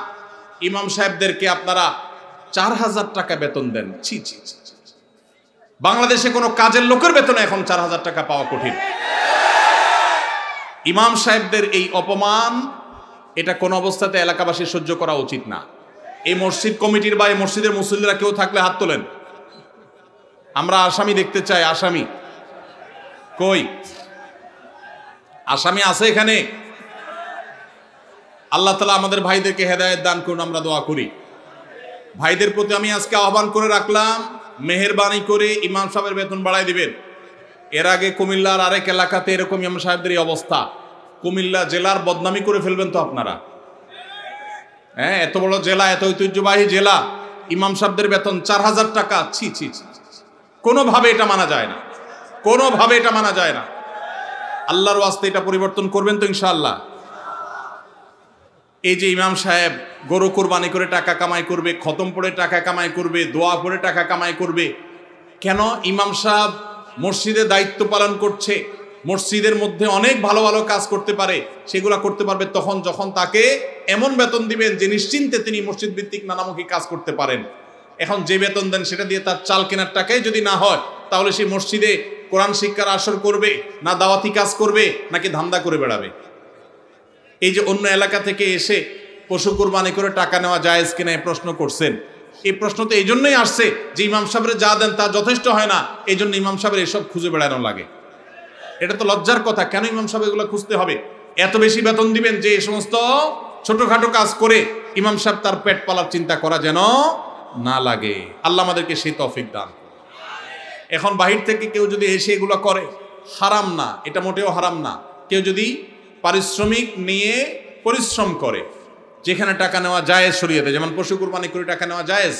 ইমাম সাহেবদেরকে আপনারা 4,000 টাকা বেতন দেন। ছি ছি ছি, বাংলাদেশে কোনো কাজের লোকের বেতন এখন 4,000 টাকা পাওয়া কঠিন। ইমাম সাহেবদের এই অপমান, এটা কোন অবস্থাতে এলাকাবাসী সহ্য করা উচিত না। এই মসজিদ কমিটির বা এই মসজিদের মুসল্লিরা কেউ থাকলে হাত তোলেন। আমরা আসামি দেখতে চাই। আসামি কই? আসামি আছে এখানে? আল্লাহ তাআলা আমাদের ভাইদেরকে হেদায়েত দান করুন, আমরা দোয়া করি। ভাইদের প্রতি আমি আজকে আহ্বান করে রাখলাম, মেহেরবানি করে ইমাম সাহেবের বেতন বাড়াই দিবেন। এর আগে কুমিল্লার আরেক এলাকাতে এরকম ইমাম সাহেবদের অবস্থা। কুমিল্লা জেলার বদনামি করে ফেলবেন তো আপনারা। হ্যাঁ, এত বড় জেলা, এত ঐতিহ্যবাহী জেলা, ইমাম সাহেবদের বেতন 4,000 টাকা। ছি ছি ছি, কোনোভাবে এটা মানা যায় না, কোনোভাবে এটা মানা যায় না। আল্লাহর ওয়াস্তে এটা পরিবর্তন করবেন তো ইনশাআল্লাহ? এই যে ইমাম সাহেব গরু কোরবানি করে টাকা কামাই করবে, খতম পড়ে টাকা কামাই করবে, দোয়া পড়ে টাকা কামাই করবে, কেন? ইমাম সাহেব মসজিদে দায়িত্ব পালন করছে, মসজিদের মধ্যে অনেক ভালো ভালো কাজ করতে পারে, সেগুলো করতে পারবে তখন যখন তাকে এমন বেতন দিবেন যে নিশ্চিন্তে তিনি মসজিদ ভিত্তিক নানামুখী কাজ করতে পারেন। এখন যে বেতন দেন সেটা দিয়ে তার চাল কেনার টাকাই যদি না হয়, তাহলে সেই মসজিদে কোরআন শিক্ষার আসর করবে না দাওয়াতি কাজ করবে, নাকি ধান্দা করে বেড়াবে? এই যে অন্য এলাকা থেকে এসে পশু কোরবানি করে টাকা নেওয়া জায়েজ কিনা এই প্রশ্ন করছেন, এই প্রশ্ন তো এই জন্যই আসছে যে ইমাম সাহেবের যা দেন তা যথেষ্ট হয় না, এই জন্য ইমাম সাহেবের এসব খুঁজে বেড়ানো লাগে। এটা তো লজ্জার কথা। কেন ইমাম সাহেব এগুলো খুঁজতে হবে? এত বেশি বেতন দিবেন যে এই সমস্ত ছোটখাটো কাজ করে ইমাম সাহেব তার পেট পালার চিন্তা করা যেন না লাগে। আল্লাহ আমাদেরকে সেই তৌফিক দান। এখন বাহির থেকে কেউ যদি এসে এগুলো করে, হারাম না, এটা মোটেও হারাম না। কেউ যদি পারিশ্রমিক নিয়ে পরিশ্রম করে, যেখানে টাকা নেওয়া জায়েজ শরীয়তে, যেমন পশু কুরবানি করে টাকা নেওয়া জায়েজ,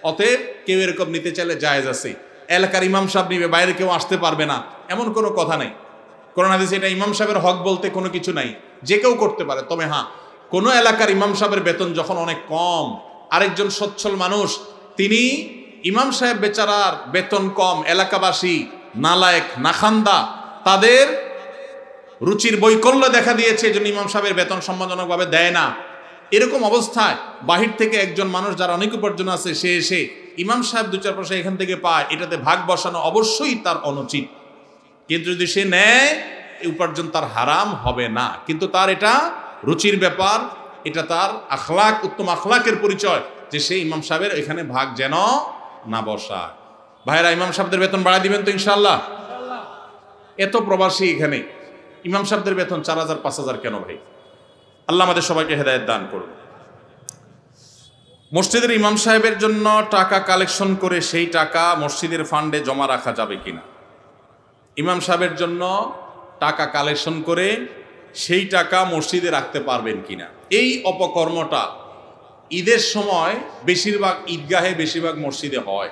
অতএব কেউ এরকম নিতে চাইলে জায়েজ আছে। এলাকার ইমাম সাহেব নিবে, বাইরে কেউ আসতে পারবে না, এমন কোনো কথা নাই। কোরআন হাদিসে এটা ইমাম সাহেবের হক বলতে কোনো কিছু নাই, যে কেউ করতে পারে। তবে হ্যাঁ, কোনো এলাকার ইমাম সাহেবের বেতন যখন অনেক কম, আরেকজন সচ্ছল মানুষ, তিনি ইমাম সাহেব বেচারার বেতন কম, এলাকাবাসী নালায়েক নাখান্দা, তাদের রুচির বৈকল্য দেখা দিয়েছে, এই জন্য ইমাম সাহেবের বেতন সম্মানজনকভাবে দেয় না। এরকম অবস্থায় বাহির থেকে একজন মানুষ যার অনেক উপার্জন আছে, সে এসে ইমাম সাহেব 2-4 পয়সা এখান থেকে পায়, এটাতে ভাগ বসানো অবশ্যই তার অনুচিত। কিন্তু যদি সে নেয়, এই উপার্জন তার হারাম হবে না, কিন্তু তার এটা রুচির ব্যাপার, এটা তার আখলাক, উত্তম আখলাকের পরিচয় যে সেই ইমাম সাহেবের এখানে ভাগ যেন না বসায়। ভাইরা, ইমাম সাহেবদের বেতন বাড়ায় দিবেন তো ইনশাআল্লাহ? এত প্রবাসী এখানে, ইমাম সাহেবদের বেতন 4,000 5,000 কেন ভাই? আল্লাহ আমাদের সবাইকে হেদায়েত দান করুন। মসজিদের ইমাম সাহেবের জন্য টাকা কালেকশন করে সেই টাকা মসজিদের ফান্ডে জমা রাখা যাবে কিনা? ইমাম সাহেবের জন্য টাকা কালেকশন করে সেই টাকা মসজিদে রাখতে পারবেন কিনা? এই অপকর্মটা ঈদের সময় বেশিরভাগ ঈদগাহে, বেশিরভাগ মসজিদে হয়।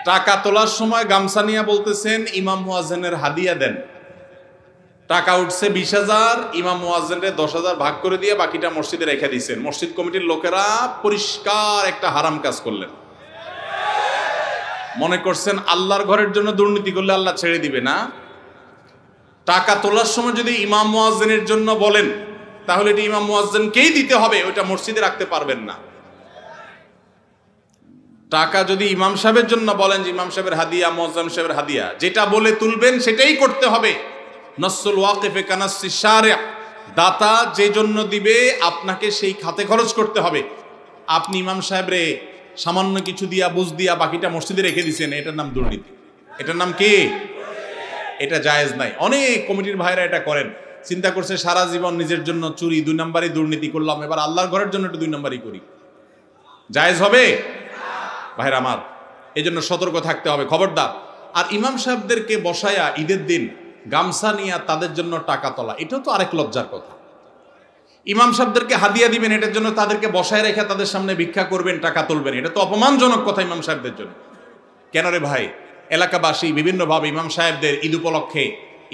টাকা তোলার সময় গামছা নিয়ে বলতেছেন ইমাম মুয়াজ্জিনের হাদিয়া দেন। টাকা উঠছে 20,000, ইমাম মুয়াজ্জিনের 10,000 ভাগ করে দিয়ে বাকিটা মসজিদে রেখে দিয়েছেন। মসজিদ কমিটির লোকেরা পরিষ্কার একটা হারাম কাজ করলেন। মনে করছেন আল্লাহর ঘরের জন্য দুর্নীতি করলে আল্লাহ ছেড়ে দিবে না। টাকা তোলার সময় যদি ইমাম মুয়াজ্জিনের জন্য বলেন তাহলে এটি ইমাম মুয়াজ্জিনকেই দিতে হবে, ওইটা মসজিদে রাখতে পারবেন না। টাকা যদি ইমাম সাহেবের জন্য বলেন যে ইমাম সাহেবের হাদিয়া, মুয়াজ্জিন সাহেবের হাদিয়া, যেটা বলে তুলবেন সেটাই করতে হবে। নসুল ওয়াকিফে কানাসি শারিয়া, দাতা যে জন্য দিবে আপনাকে সেই খাতে খরচ করতে হবে। আপনি ইমাম সাহেবরে সামান্য কিছু দিয়া, বুঝ দিয়া বাকিটা মসজিদে রেখে দিয়েছেন, এটার নাম দুর্নীতি। এটার নাম কি? এটা জায়েজ নাই। অনেক কমিটির ভাইরা এটা করেন, চিন্তা করছে সারা জীবন নিজের জন্য চুরি, 2 নম্বরই দুর্নীতি করলাম, এবার আল্লাহর ঘরের জন্য একটু 2 নম্বরই করি। জায়েজ হবে ভাইরা আমার? এই জন্য সতর্ক থাকতে হবে, খবরদার। আর ইমাম সাহেবদেরকে বসায়া ঈদের দিন গামছা নিয়ে তাদের জন্য টাকা তোলা, এটাও তো আরেক লজ্জার কথা। ইমাম সাহেবদেরকে হাদিয়া দিবেন, এটার জন্য তাদেরকে বসায় রেখে তাদের সামনে ভিক্ষা করবেন, টাকা তুলবেন, এটা তো অপমানজনক কথা ইমাম সাহেবদের জন্য। কেন রে ভাই? এলাকাবাসী বিভিন্নভাবে ইমাম সাহেবদের ঈদ উপলক্ষে,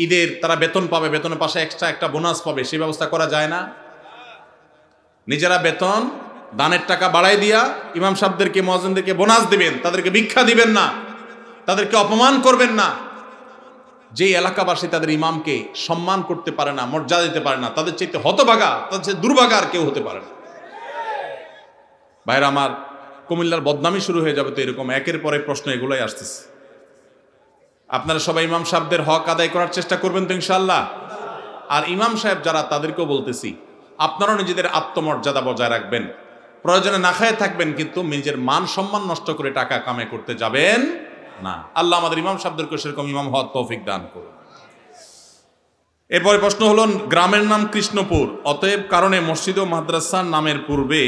ঈদের তারা বেতন পাবে, বেতনের পাশে এক্সট্রা একটা বোনাস পাবে, সেই ব্যবস্থা করা যায় না? নিজেরা বেতন দানের টাকা বাড়াই দিয়া ইমাম সাহেবদেরকে, মুয়াজ্জিনদেরকে বোনাস দিবেন, তাদেরকে ভিক্ষা দিবেন না, তাদেরকে অপমান করবেন না। যে এলাকাবাসী তাদের ইমামকে সম্মান করতে পারে না, মর্যাদা দিতে পারে না, তাদের চাইতে হতভাগা, তাদের চাইতে দুর্ভাগা আর কেউ হতে পারে না। ভাইরা আমার, কুমিল্লার বদনামি শুরু হয়ে যাবে তো এরকম একের পর এক প্রশ্ন এগুলোই আসতেছে। আপনারা সবাই ইমাম সাহেবদের হক আদায় করার চেষ্টা করবেন তো ইনশাআল্লাহ? আর ইমাম সাহেব যারা, তাদেরকেও বলতেছি, আপনারাও নিজেদের আত্মমর্যাদা বজায় রাখবেন, প্রয়োজনে না খায় থাকবেন, কিন্তু নিজের মান সম্মান নষ্ট করে টাকা কামাই করতে যাবেন না। আল্লাহ আমাদের ইমাম সাহেবদেরকে সেরকম ইমাম হওয়ার তৌফিক দান করুন। এরপরে প্রশ্ন হলো, গ্রামের নাম কৃষ্ণপুর, অতএব কারণে মসজিদ ও মাদ্রাসার নামের পূর্বে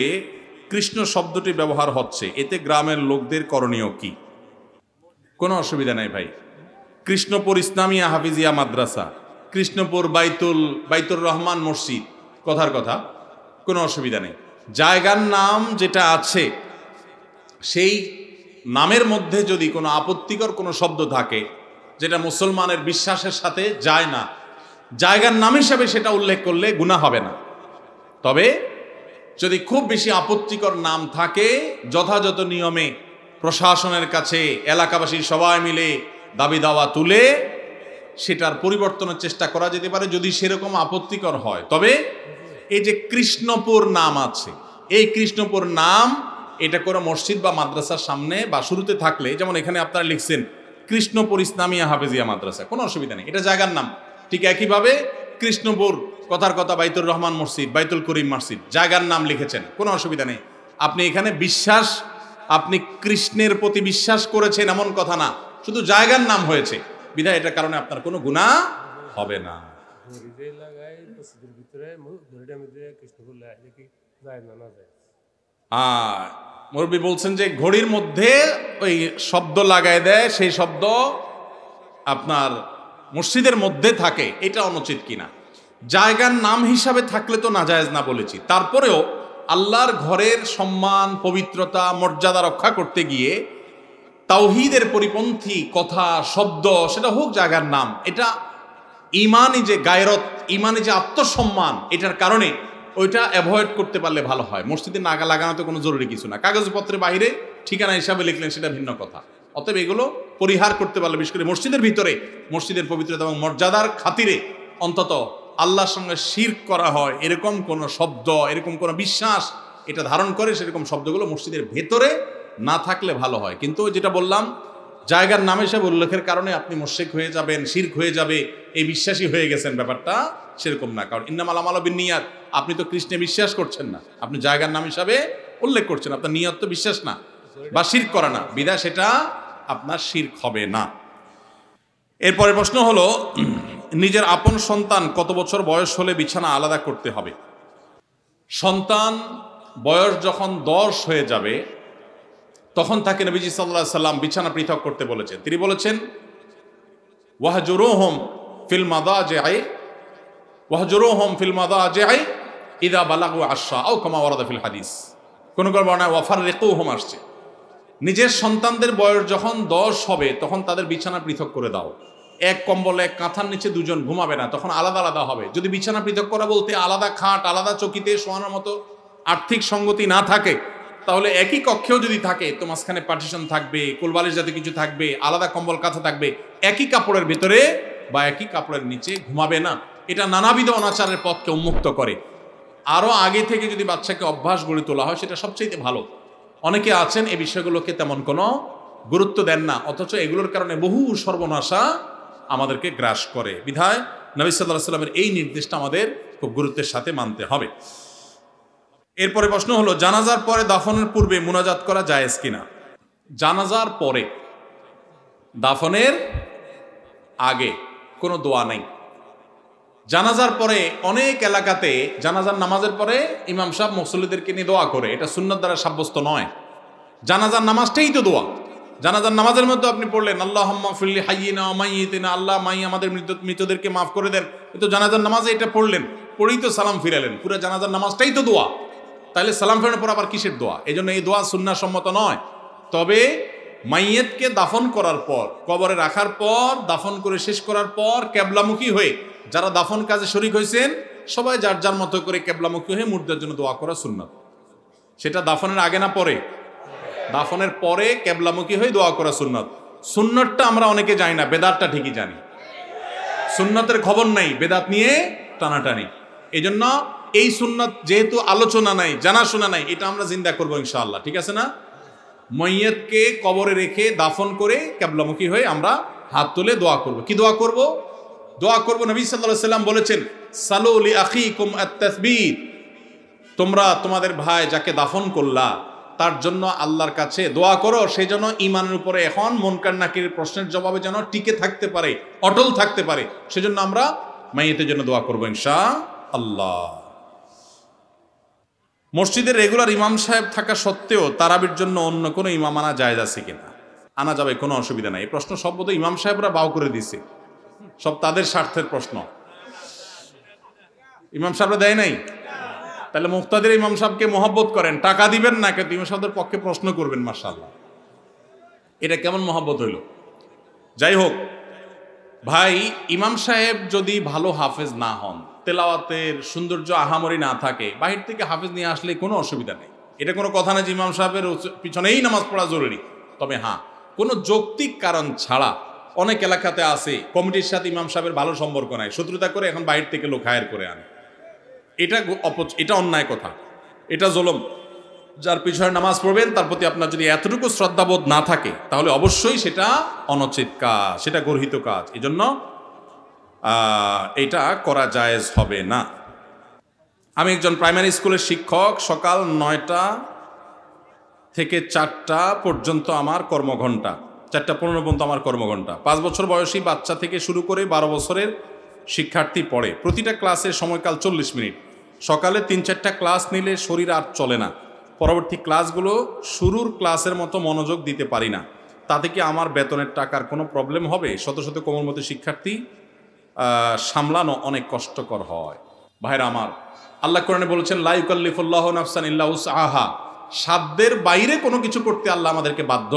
কৃষ্ণ শব্দটি ব্যবহার হচ্ছে, এতে গ্রামের লোকদের করণীয় কি? কোনো অসুবিধা নাই ভাই। কৃষ্ণপুর ইসলামিয়া হাফিজিয়া মাদ্রাসা, কৃষ্ণপুর বাইতুর রহমান মসজিদ, কথার কথা, কোনো অসুবিধা নেই। জায়গার নাম যেটা আছে সেই নামের মধ্যে যদি কোনো আপত্তিকর কোনো শব্দ থাকে যেটা মুসলমানের বিশ্বাসের সাথে যায় না, জায়গার নাম হিসাবে সেটা উল্লেখ করলে গুনাহ হবে না। তবে যদি খুব বেশি আপত্তিকর নাম থাকে, যথাযথ নিয়মে প্রশাসনের কাছে এলাকাবাসী সবাই মিলে দাবি দাওয়া তুলে সেটার পরিবর্তনের চেষ্টা করা যেতে পারে, যদি সেরকম আপত্তিকর হয়। তবে এই যে কৃষ্ণপুর নাম আছে, এই কৃষ্ণপুর নাম এটা করে মসজিদ বা মাদ্রাসার সামনে বা শুরুতে থাকলে, যেমন এখানে আপনারা লিখছেন কৃষ্ণপুর ইসলামিয়া হাফিজিয়া মাদ্রাসা, কোনো অসুবিধা নেই, এটা জায়গার নাম। ঠিক একইভাবে কৃষ্ণপুর, কথার কথা, বাইতুর রহমান মসজিদ, বাইতুল করিম মসজিদ, জায়গার নাম লিখেছেন, কোনো অসুবিধা নেই। আপনি এখানে বিশ্বাস, আপনি কৃষ্ণের প্রতি বিশ্বাস করেছেন এমন কথা না, শুধু জায়গার নাম হয়েছে বিধায় এটার কারণে আপনার কোনো গুনাহ হবে না। মুরব্বী বলছেন যে ঘড়ির মধ্যে ওই শব্দ লাগায় দেয়, সেই শব্দ আপনার মসজিদের মধ্যে থাকে, এটা অনুচিত কিনা? জায়গার নাম হিসাবে থাকলে তো নাজায়েজ না বলেছি, তারপরেও আল্লাহর ঘরের সম্মান, পবিত্রতা, মর্যাদা রক্ষা করতে গিয়ে তাওহীদের পরিপন্থী কথা, শব্দ, সেটা হোক জায়গার নাম, এটা ইমানি যে গায়রত, ইমানি যে আত্মসম্মান, এটার কারণে ওইটা অ্যাভয়েড করতে পারলে ভালো হয়। মসজিদে নাগা লাগানো তো কোনো জরুরি কিছু না, কাগজপত্রের বাইরে ঠিকানা হিসাবে লিখলেন সেটা ভিন্ন কথা। অতএব এগুলো পরিহার করতে পারলে, বিশেষ করে মসজিদের ভিতরে মসজিদের পবিত্রতা এবং মর্যাদার খাতিরে অন্তত আল্লাহর সঙ্গে শিরক করা হয় এরকম কোনো শব্দ, এরকম কোনো বিশ্বাস এটা ধারণ করে, সেরকম শব্দগুলো মসজিদের ভেতরে না থাকলে ভালো হয়। কিন্তু যেটা বললাম, জায়গার নাম হিসেবে উল্লেখের কারণে আপনি মুশরিক হয়ে যাবেন, শিরক হয়ে যাবে, এই বিশ্বাসী হয়ে গেছেন, ব্যাপারটা সেরকম না। কারণ ইন্নামাল আমালু বিন্নিয়াত, আপনি তো কৃষ্ণে বিশ্বাস করছেন না, আপনি জায়গার নাম হিসাবে উল্লেখ করছেন, আপনার নিয়ত তো বিশ্বাস না বা শিরক করা না, বিধায় সেটা আপনার শিরক হবে না। এরপরে প্রশ্ন হলো, নিজের আপন সন্তান কত বছর বয়স হলে বিছানা আলাদা করতে হবে? সন্তান বয়স যখন 10 হয়ে যাবে তখন তাকে নবীজি সাল্লাল্লাহু আলাইহি সাল্লাম বিছানা পৃথক করতে বলেছেন। তিনি বলেছেন, ওয়াহজুরুহুম ফিল মাদাজি'i ইযা বালাগু আশরা আও কামা ওয়ারাদা ফিল হাদিস। কোন কোন বর্ণনায় ওয়াফাররিকুহুম আসছে। নিজের সন্তানদের বয়স যখন 10 হবে তখন তাদের বিছানা পৃথক করে দাও। এক কম্বলে এক কাঁথার নিচে দুজন ঘুমাবে না, তখন আলাদা আলাদা হবে। যদি বিছানা পৃথক করা বলতে আলাদা খাট, আলাদা চকিতে শোয়ানোর মতো আর্থিক সঙ্গতি না থাকে, তাহলে একই কক্ষেও যদি থাকে তো মাঝখানে পার্টিশন থাকবে, কোলবালিশ জাতীয় কিছু থাকবে, আলাদা কম্বল কাঁথা থাকবে, একই কাপড়ের ভিতরে বা একই কাপড়ের নিচে ঘুমাবে না। এটা নানাবিধ অনাচারের পথকে উন্মুক্ত করে। আরও আগে থেকে যদি বাচ্চাকে অভ্যাস গড়ে তোলা হয় সেটা সবচেয়ে ভালো। অনেকে আছেন এই বিষয়গুলোকে তেমন কোনো গুরুত্ব দেন না, অথচ এগুলোর কারণে বহু সর্বনাশা আমাদেরকে গ্রাস করে। বিধায় নবী সাল্লাল্লাহু আলাইহি ওয়াসাল্লামের এই নির্দেশটা আমাদের খুব গুরুত্বের সাথে মানতে হবে। এরপরে প্রশ্ন হলো, জানাজার পরে দাফনের পূর্বে মুনাজাত করা জায়েজ কিনা? জানাজার পরে, দাফনের আগে কোনো দোয়া নেই। জানাজার পরে অনেক এলাকাতে জানাজার নামাজের পরে ইমাম সাহেব মুসল্লিদেরকে নিয়ে দোয়া করে, এটা সুন্নাত দ্বারা সাব্যস্ত নয়। জানাজার নামাজটাই তো দোয়া। জানাজার নামাজের মধ্যে আপনি পড়লেন আল্লাহুম্মা ফিরলি হাইয়িনা ওয়া মাইয়িতিনা, আল্লাহ মাই আমাদের মৃতদেরকে মাফ করে দেন, তো জানাজার নামাজে এটা পড়লেন, পড়েই তো সালাম ফিরালেন। পুরো জানাজার নামাজটাই তো দোয়া, তাহলে সালাম ফেরানোর পর আবার কিসের দোয়া? এই জন্য এই দোয়া সুন্নাহ সম্মত নয়। তবে মাইয়েতকে দাফন করার পর, কবরে রাখার পর, দাফন করে শেষ করার পর কেবলামুখী হয়ে যারা দাফন কাজে শরীক হয়েছেন সবাই যার যার মতো করে কেবলামুখী হয়ে মুর্দার জন্য দোয়া করা সুন্নাত। সেটা দাফনের আগে না পরে? দাফনের পরে কেবলামুখী হয়ে দোয়া করা সুন্নাত। সুন্নাতটা আমরা অনেকে জানি না, বেদাতটা ঠিকই জানি। সুন্নাতের খবর নাই, বেদাত নিয়ে টানাটানি। এই জন্য এই সুন্নাত যেহেতু আলোচনা নাই, জানাশোনা নাই, এটা আমরা জিন্দা করবো ইনশাআল্লাহ, ঠিক আছে না? মাইয়াতকে কবরে রেখে দাফন করে কিবলামুখী হয়ে আমরা হাত তুলে দোয়া করব। কি দোয়া করব? দোয়া করব, নবী সাল্লাল্লাহু আলাইহি সাল্লাম বলেছেন, সালু লি আখিকুম আত-তাসবীত, তোমরা তোমাদের ভাই যাকে দাফন করলা তার জন্য আল্লাহর কাছে দোয়া করো, সেই জন্য ঈমানের উপরে এখন মুনকার নাকির প্রশ্নের জবাবে যেন টিকে থাকতে পারে, অটল থাকতে পারে, সেজন্য আমরা মাইয়াতের জন্য দোয়া করব ইনশাআল্লাহ। মসজিদের রেগুলার ইমাম সাহেব থাকা সত্ত্বেও তারাবির জন্য অন্য কোনো ইমাম আনা জায়েজ আছে কিনা? আনা যাবে, কোনো অসুবিধা নাই। এই প্রশ্ন সব বোধহয় ইমাম সাহেবরা বাউ করে দিছে, সব তাদের স্বার্থের প্রশ্ন। ইমাম সাহেবরা দেয় নাই, তাহলে মুক্তাদির ইমাম সাহেবকে মহব্বত করেন, টাকা দিবেন না, কিন্তু ইমাম সাহেবদের পক্ষে প্রশ্ন করবেন, মাশাআল্লাহ। এটা কেমন মহব্বত হইল? যাই হোক ভাই, ইমাম সাহেব যদি ভালো হাফেজ না হন, তেলাওয়াতের সৌন্দর্য আহামরি না থাকে, বাহির থেকে হাফেজ নিয়ে আসলে কোনো অসুবিধা নেই। এটা কোনো কথা না যে ইমাম সাহেবের পিছনেই নামাজ পড়া জরুরি। তবে হ্যাঁ, কোনো যৌক্তিক কারণ ছাড়া অনেক এলাকাতে আছে কমিটির সাথে ইমাম সাহেবের ভালো সম্পর্ক নাই, শত্রুতা করে এখন বাহির থেকে লোক হায়ার করে আনে। এটা অন্যায় কথা, এটা জুলুম। যার পিছনে নামাজ পড়বেন তার প্রতি আপনার যদি এতটুকু শ্রদ্ধাবোধ না থাকে তাহলে অবশ্যই সেটা অনুচিত কাজ, সেটা গর্হিত কাজ। এই জন্য এটা করা জায়েজ হবে না। আমি একজন প্রাইমারি স্কুলের শিক্ষক। সকাল 9টা থেকে 4টা পর্যন্ত আমার কর্মঘণ্টা, 4:15 পর্যন্ত আমার কর্মঘণ্টা। 5 বছর বয়সী বাচ্চা থেকে শুরু করে 12 বছরের শিক্ষার্থী পড়ে। প্রতিটা ক্লাসের সময়কাল 40 মিনিট। সকালে 3-4টা ক্লাস নিলে শরীর আর চলে না। পরবর্তী ক্লাসগুলো শুরুর ক্লাসের মতো মনোযোগ দিতে পারি না। তাতে কি আমার বেতনের টাকার কোনো প্রবলেম হবে? শত শত কোমলমতি শিক্ষার্থী সামলানো অনেক কষ্টকর হয়। ভাইরা আমার, আল্লাহ কোরআনে বলেছেন, লা ইউকাল্লিফুল্লাহু নাফসান ইল্লা উসআহা, সাধ্যের বাইরে কোনো কিছু করতে আল্লাহ আমাদেরকে বাধ্য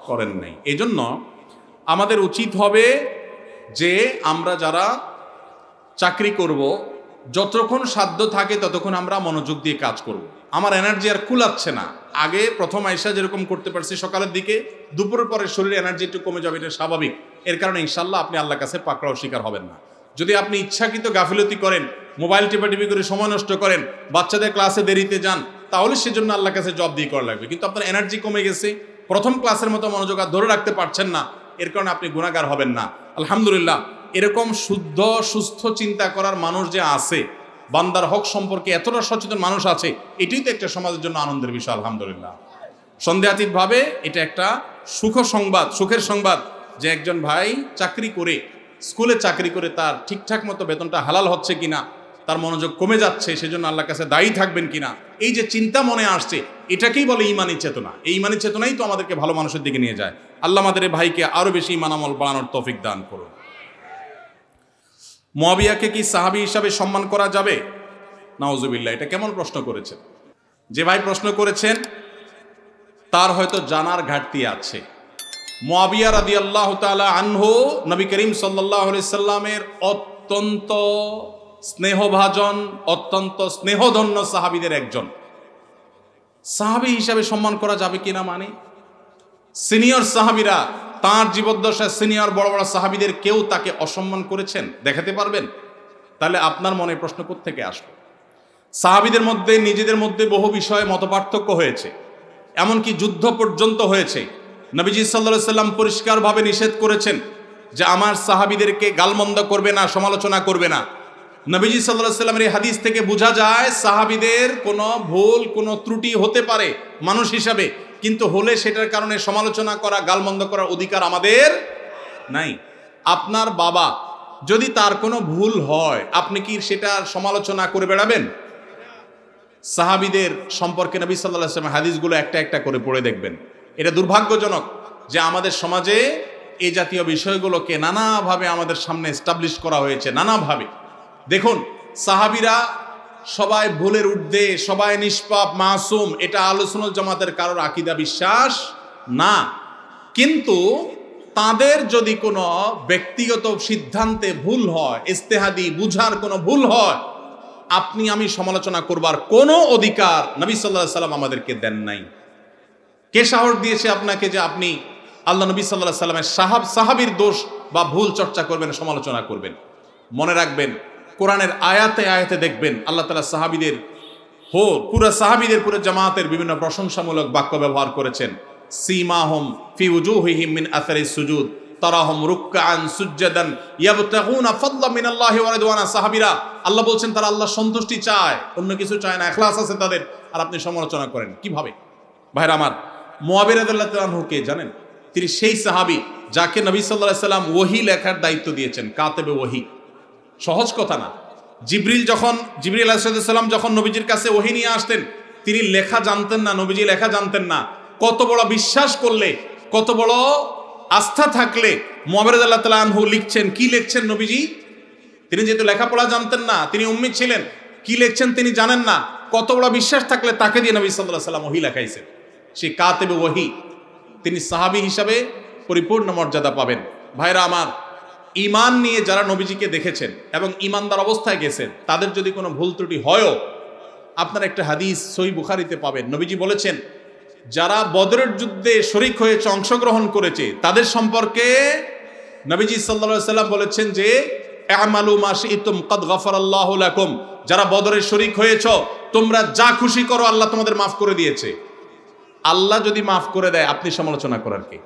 করেন নাই। এই জন্য আমাদের উচিত হবে যে আমরা যারা চাকরি করব, যতক্ষণ সাধ্য থাকে ততক্ষণ আমরা মনোযোগ দিয়ে কাজ করব। আমার এনার্জি আর কুলাচ্ছে না। আগে প্রথম আইসা যেরকম করতে পারছি সকালের দিকে, দুপুরের পরে শরীরে এনার্জি একটু কমে যাবে, এটা স্বাভাবিক। এর কারণে ইনশাল্লাহ আপনি আল্লাহর কাছে পাকড়াও শিকার হবেন না। যদি আপনি ইচ্ছাকৃত গাফিলতি করেন, মোবাইল টিপাটিপি করে সময় নষ্ট করেন, বাচ্চাদের ক্লাসে দেরিতে যান, তাহলে সেজন্য আল্লাহর কাছে জব দিয়ে করা লাগবে। কিন্তু আপনার এনার্জি কমে গেছে, প্রথম ক্লাসের মতো মনোযোগ আর ধরে রাখতে পারছেন না, এর কারণে আপনি গুনাহগার হবেন না। আলহামদুলিল্লাহ, এরকম শুদ্ধ সুস্থ চিন্তা করার মানুষ যে আছে, বান্দার হক সম্পর্কে এতটা সচেতন মানুষ আছে, এটাই তো একটা সমাজের জন্য আনন্দের বিষয়। আলহামদুলিল্লাহ, সন্দেহাতীতভাবে এটা একটা সুখের সংবাদ যে একজন ভাই চাকরি করে, স্কুলে চাকরি করে তার ঠিকঠাক মতো বেতনটা হালাল হচ্ছে কিনা, তার মনোযোগ কমে যাচ্ছে, সেজন্য আল্লাহর কাছে দায়ী থাকবেন কিনা, এই যে চিন্তা মনে আসছে, এটাকেই বলে ঈমানী চেতনা। এই ঈমানী চেতনাই তো আমাদেরকে ভালো মানুষের দিকে নিয়ে যায়। আল্লাহ আমাদের এই ভাইকে আরো বেশি ঈমান আমল বাড়ানোর তৌফিক দান করুন। মুআবিয়াকে কি সাহাবী হিসাবে সম্মান করা যাবে? নাউজুবিল্লাহ, এটা কেমন প্রশ্ন করেছেন? যে ভাই প্রশ্ন করেছেন তার হয়তো জানার ঘাটতি আছে। মুআবিয়া রাদিয়াল্লাহু তাআলা আনহু নবী করিম সাল্লাল্লাহু আলাইহি সাল্লামের অত্যন্ত স্নেহভাজন, অত্যন্ত স্নেহধন্য সাহাবীদের একজন। সাহাবী হিসাবে সম্মান করা যাবে কিনা মানে সিনিয়র সাহাবীরা, তাঁর জীবদ্দশায় সিনিয়র বড় বড় সাহাবীদের কেউ তাকে অসম্মান করেছেন দেখাতে পারবেন? তাহলে আপনার মনে প্রশ্ন কোত্থেকে আসবে? সাহাবীদের মধ্যে নিজেদের মধ্যে বহু বিষয়ে মতপার্থক্য হয়েছে, এমনকি যুদ্ধ পর্যন্ত হয়েছে। নবীজি সাল্লাল্লাহু আলাইহি সাল্লাম পরিষ্কারভাবে নিষেধ করেছেন যে আমার সাহাবীদেরকে গালমন্দ করবে না, সমালোচনা করবে না। নবীজি সাল্লাল্লাহু আলাইহি সাল্লামের এই হাদিস থেকে বোঝা যায় সাহাবীদের কোনো ভুল, কোনো ত্রুটি হতে পারে মানুষ হিসাবে, কিন্তু হলে সেটার কারণে সমালোচনা করা, গালমন্দ করার অধিকার আমাদের নাই। আপনার বাবা যদি তার কোনো ভুল হয়, আপনি কি সেটার সমালোচনা করে বেড়াবেন? সাহাবীদের সম্পর্কে নবী সাল্লাল্লাহু আলাইহি ওয়াসাল্লাম হাদিসগুলো একটা একটা করে পড়ে দেখবেন। এটা দুর্ভাগ্যজনক যে আমাদের সমাজে এই জাতীয় বিষয়গুলোকে নানাভাবে আমাদের সামনে এস্টাবলিশ করা হয়েছে, নানাভাবে। দেখুন, সাহাবীরা সবাই ভুলের ঊর্ধ্বে, সবাই নিষ্পাপ, মাসুম, এটা আহলে সুন্নাত জামাতের কারোর আকীদা বিশ্বাস না। কিন্তু তাদের যদি কোনো ব্যক্তিগত সিদ্ধান্তে ভুল হয়, ইজতিহাদি বুঝার কোনো ভুল হয়, আপনি আমি সমালোচনা করবার কোনো অধিকার নবী সাল্লাল্লাহু আলাইহি সাল্লাম আমাদেরকে দেন নাই। কে সাহস দিয়েছে আপনাকে যে আপনি আল্লাহ নবী সাল্লাল্লাহু আলাইহি সাল্লামের সাহাবীর দোষ বা ভুল চর্চা করবেন, সমালোচনা করবেন? মনে রাখবেন, কোরআনের আয়াতে আয়াতে দেখবেন আল্লাহ তাআলা সাহাবীদের পুরো জামাতের বিভিন্ন প্রশংসামূলক বাক্য ব্যবহার করেছেন। সীমাহুম ফি উজুহিহিম মিন আসারিস সুজুদ তারাহুম রুকআন সুজদান ইয়াবতাগুনা ফাদলাম মিনাল্লাহি ওয়া রিদওয়ানা। সাহাবীরা আল্লাহ বলছেন তারা আল্লাহর সন্তুষ্টি চায়, অন্য কিছু চায় না, ইখলাস আছে তাদের, আর আপনি সমালোচনা করেন কিভাবে? ভাইরা আমার, মুআবিয়া রাদিয়াল্লাহু তাআলা আনহু কে জানেন? তিনি সেই সাহাবী যাকে নবী সাল্লাল্লাহু আলাইহি সাল্লাম ওহী লেখার দায়িত্ব দিয়েছেন, কাতেবে ওহী। সহজ কথা না। জিবরিল আলাইহিস সালাম যখন নবীজির কাছে ওহী নিয়ে আসতেন, তিনি লেখা জানতেন না, নবীজি লেখা জানতেন না। কত বড় বিশ্বাস করলে, কত বড় আস্থা থাকলে মুআবিয়া রাদিয়াল্লাহু তাআলা আনহু লিখছেন, কি লিখছেন নবীজি? তিনি যেহেতু লেখাপড়া জানতেন না, তিনি উম্মি ছিলেন, কি লিখছেন তিনি জানেন না, কত বড় বিশ্বাস থাকলে তাকে দিয়ে নবী সাল্লাল্লাহু আলাইহি সাল্লাম ওহী লেখাইছেন। সেই কাতেবে ওহী, তিনি সাহাবী হিসাবে পরিপূর্ণ মর্যাদা পাবেন। ভাইরা আমার, ঈমান নিয়ে যারা নবীজিকে দেখেছেন এবং ঈমানদার অবস্থায় গেছেন, তাদের যদি কোনো ভুল ত্রুটি হয়ও, আপনারা একটা হাদিস সহিহ বুখারীতে পাবেন। নবীজি বলেছেন, যারা বদরের যুদ্ধে শরীক হয়েছে, অংশগ্রহণ করেছে, তাদের সম্পর্কে নবীজি সাল্লাল্লাহু আলাইহি সাল্লাম বলেছেন যে আমালু মা শি'তুম ক্বাদ গাফারাল্লাহু লাকুম। যারা বদরের শরীক হয়েছো, তোমরা যা খুশি করো, আল্লাহ তোমাদের মাফ করে দিয়েছে। আল্লাহ যদি মাফ করে দেয়, আপনি সমালোচনা করার কি?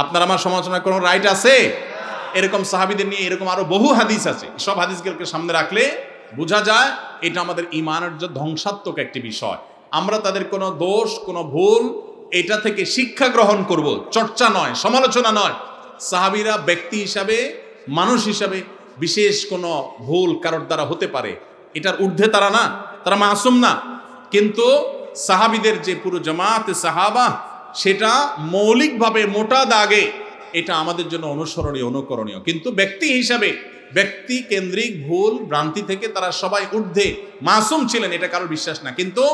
আপনার আমার সমালোচনা করার রাইট আছে? এরকম সাহাবীদের নিয়ে এরকম আরো বহু হাদিস আছে। সব হাদিসগুলোকে সামনে রাখলে বোঝা যায় এটা আমাদের ঈমানের যে ধ্বংসাত্মক একটি বিষয়। আমরা তাদের কোনো দোষ, কোনো ভুল, এটা থেকে শিক্ষা গ্রহণ করব, চর্চা নয়, সমালোচনা নয়। সাহাবীরা ব্যক্তি হিসাবে, মানুষ হিসাবে বিশেষ কোনো ভুল কারোর দ্বারা হতে পারে, এটার ঊর্ধ্বে তারা না, তারা মাসুম না। কিন্তু সাহাবীদের যে পুরো জামাতে সাহাবা, সেটা মৌলিকভাবে মোটা দাগে এটা আমাদের জন্য অনুসরণীয়, অনুকরণীয়। কিন্তু ব্যক্তি হিসাবে, ব্যক্তি কেন্দ্রিক ভুল ভ্রান্তি থেকে তারা সবাই ঊর্ধ্বে, মাসুম ছিলেন, এটা কারোর বিশ্বাস না। কিন্তু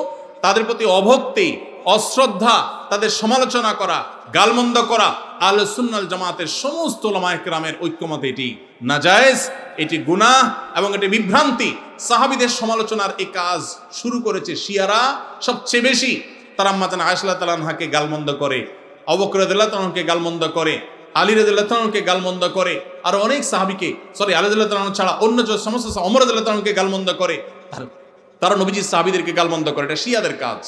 তাদের প্রতি অভক্তি, অশ্রদ্ধা, তাদের সমালোচনা করা, গালমন্দ করা আহলে সুন্নাত জামাতের সমস্ত উলামায়ে কেরামের ঐক্যমত এটি নাজায়েজ, এটি গুনাহ এবং এটি বিভ্রান্তি। সাহাবীদের সমালোচনার এই কাজ শুরু করেছে শিয়ারা সবচেয়ে বেশি। তারা আম্মা জান আয়েশা রাদিয়াল্লাহু তাআলা আনহাকে গালমন্দ করে, আবু বকর রাদিয়াল্লাহু তাআলা আনহুকে গালমন্দ করে, আলী রাদিয়াল্লাহু তাআলা আনহুকে গালমন্দ করে, আর অনেক সাহাবীকে, আলী রাদিয়াল্লাহু তাআলা আনহু ছাড়া অন্য যে সমস্ত ওমর রাদিয়াল্লাহু তাআলা আনহুকে গালমন্দ করে, তারা নবীজির সাহাবীদেরকে গালমন্দ করে। এটা শিয়াদের কাজ।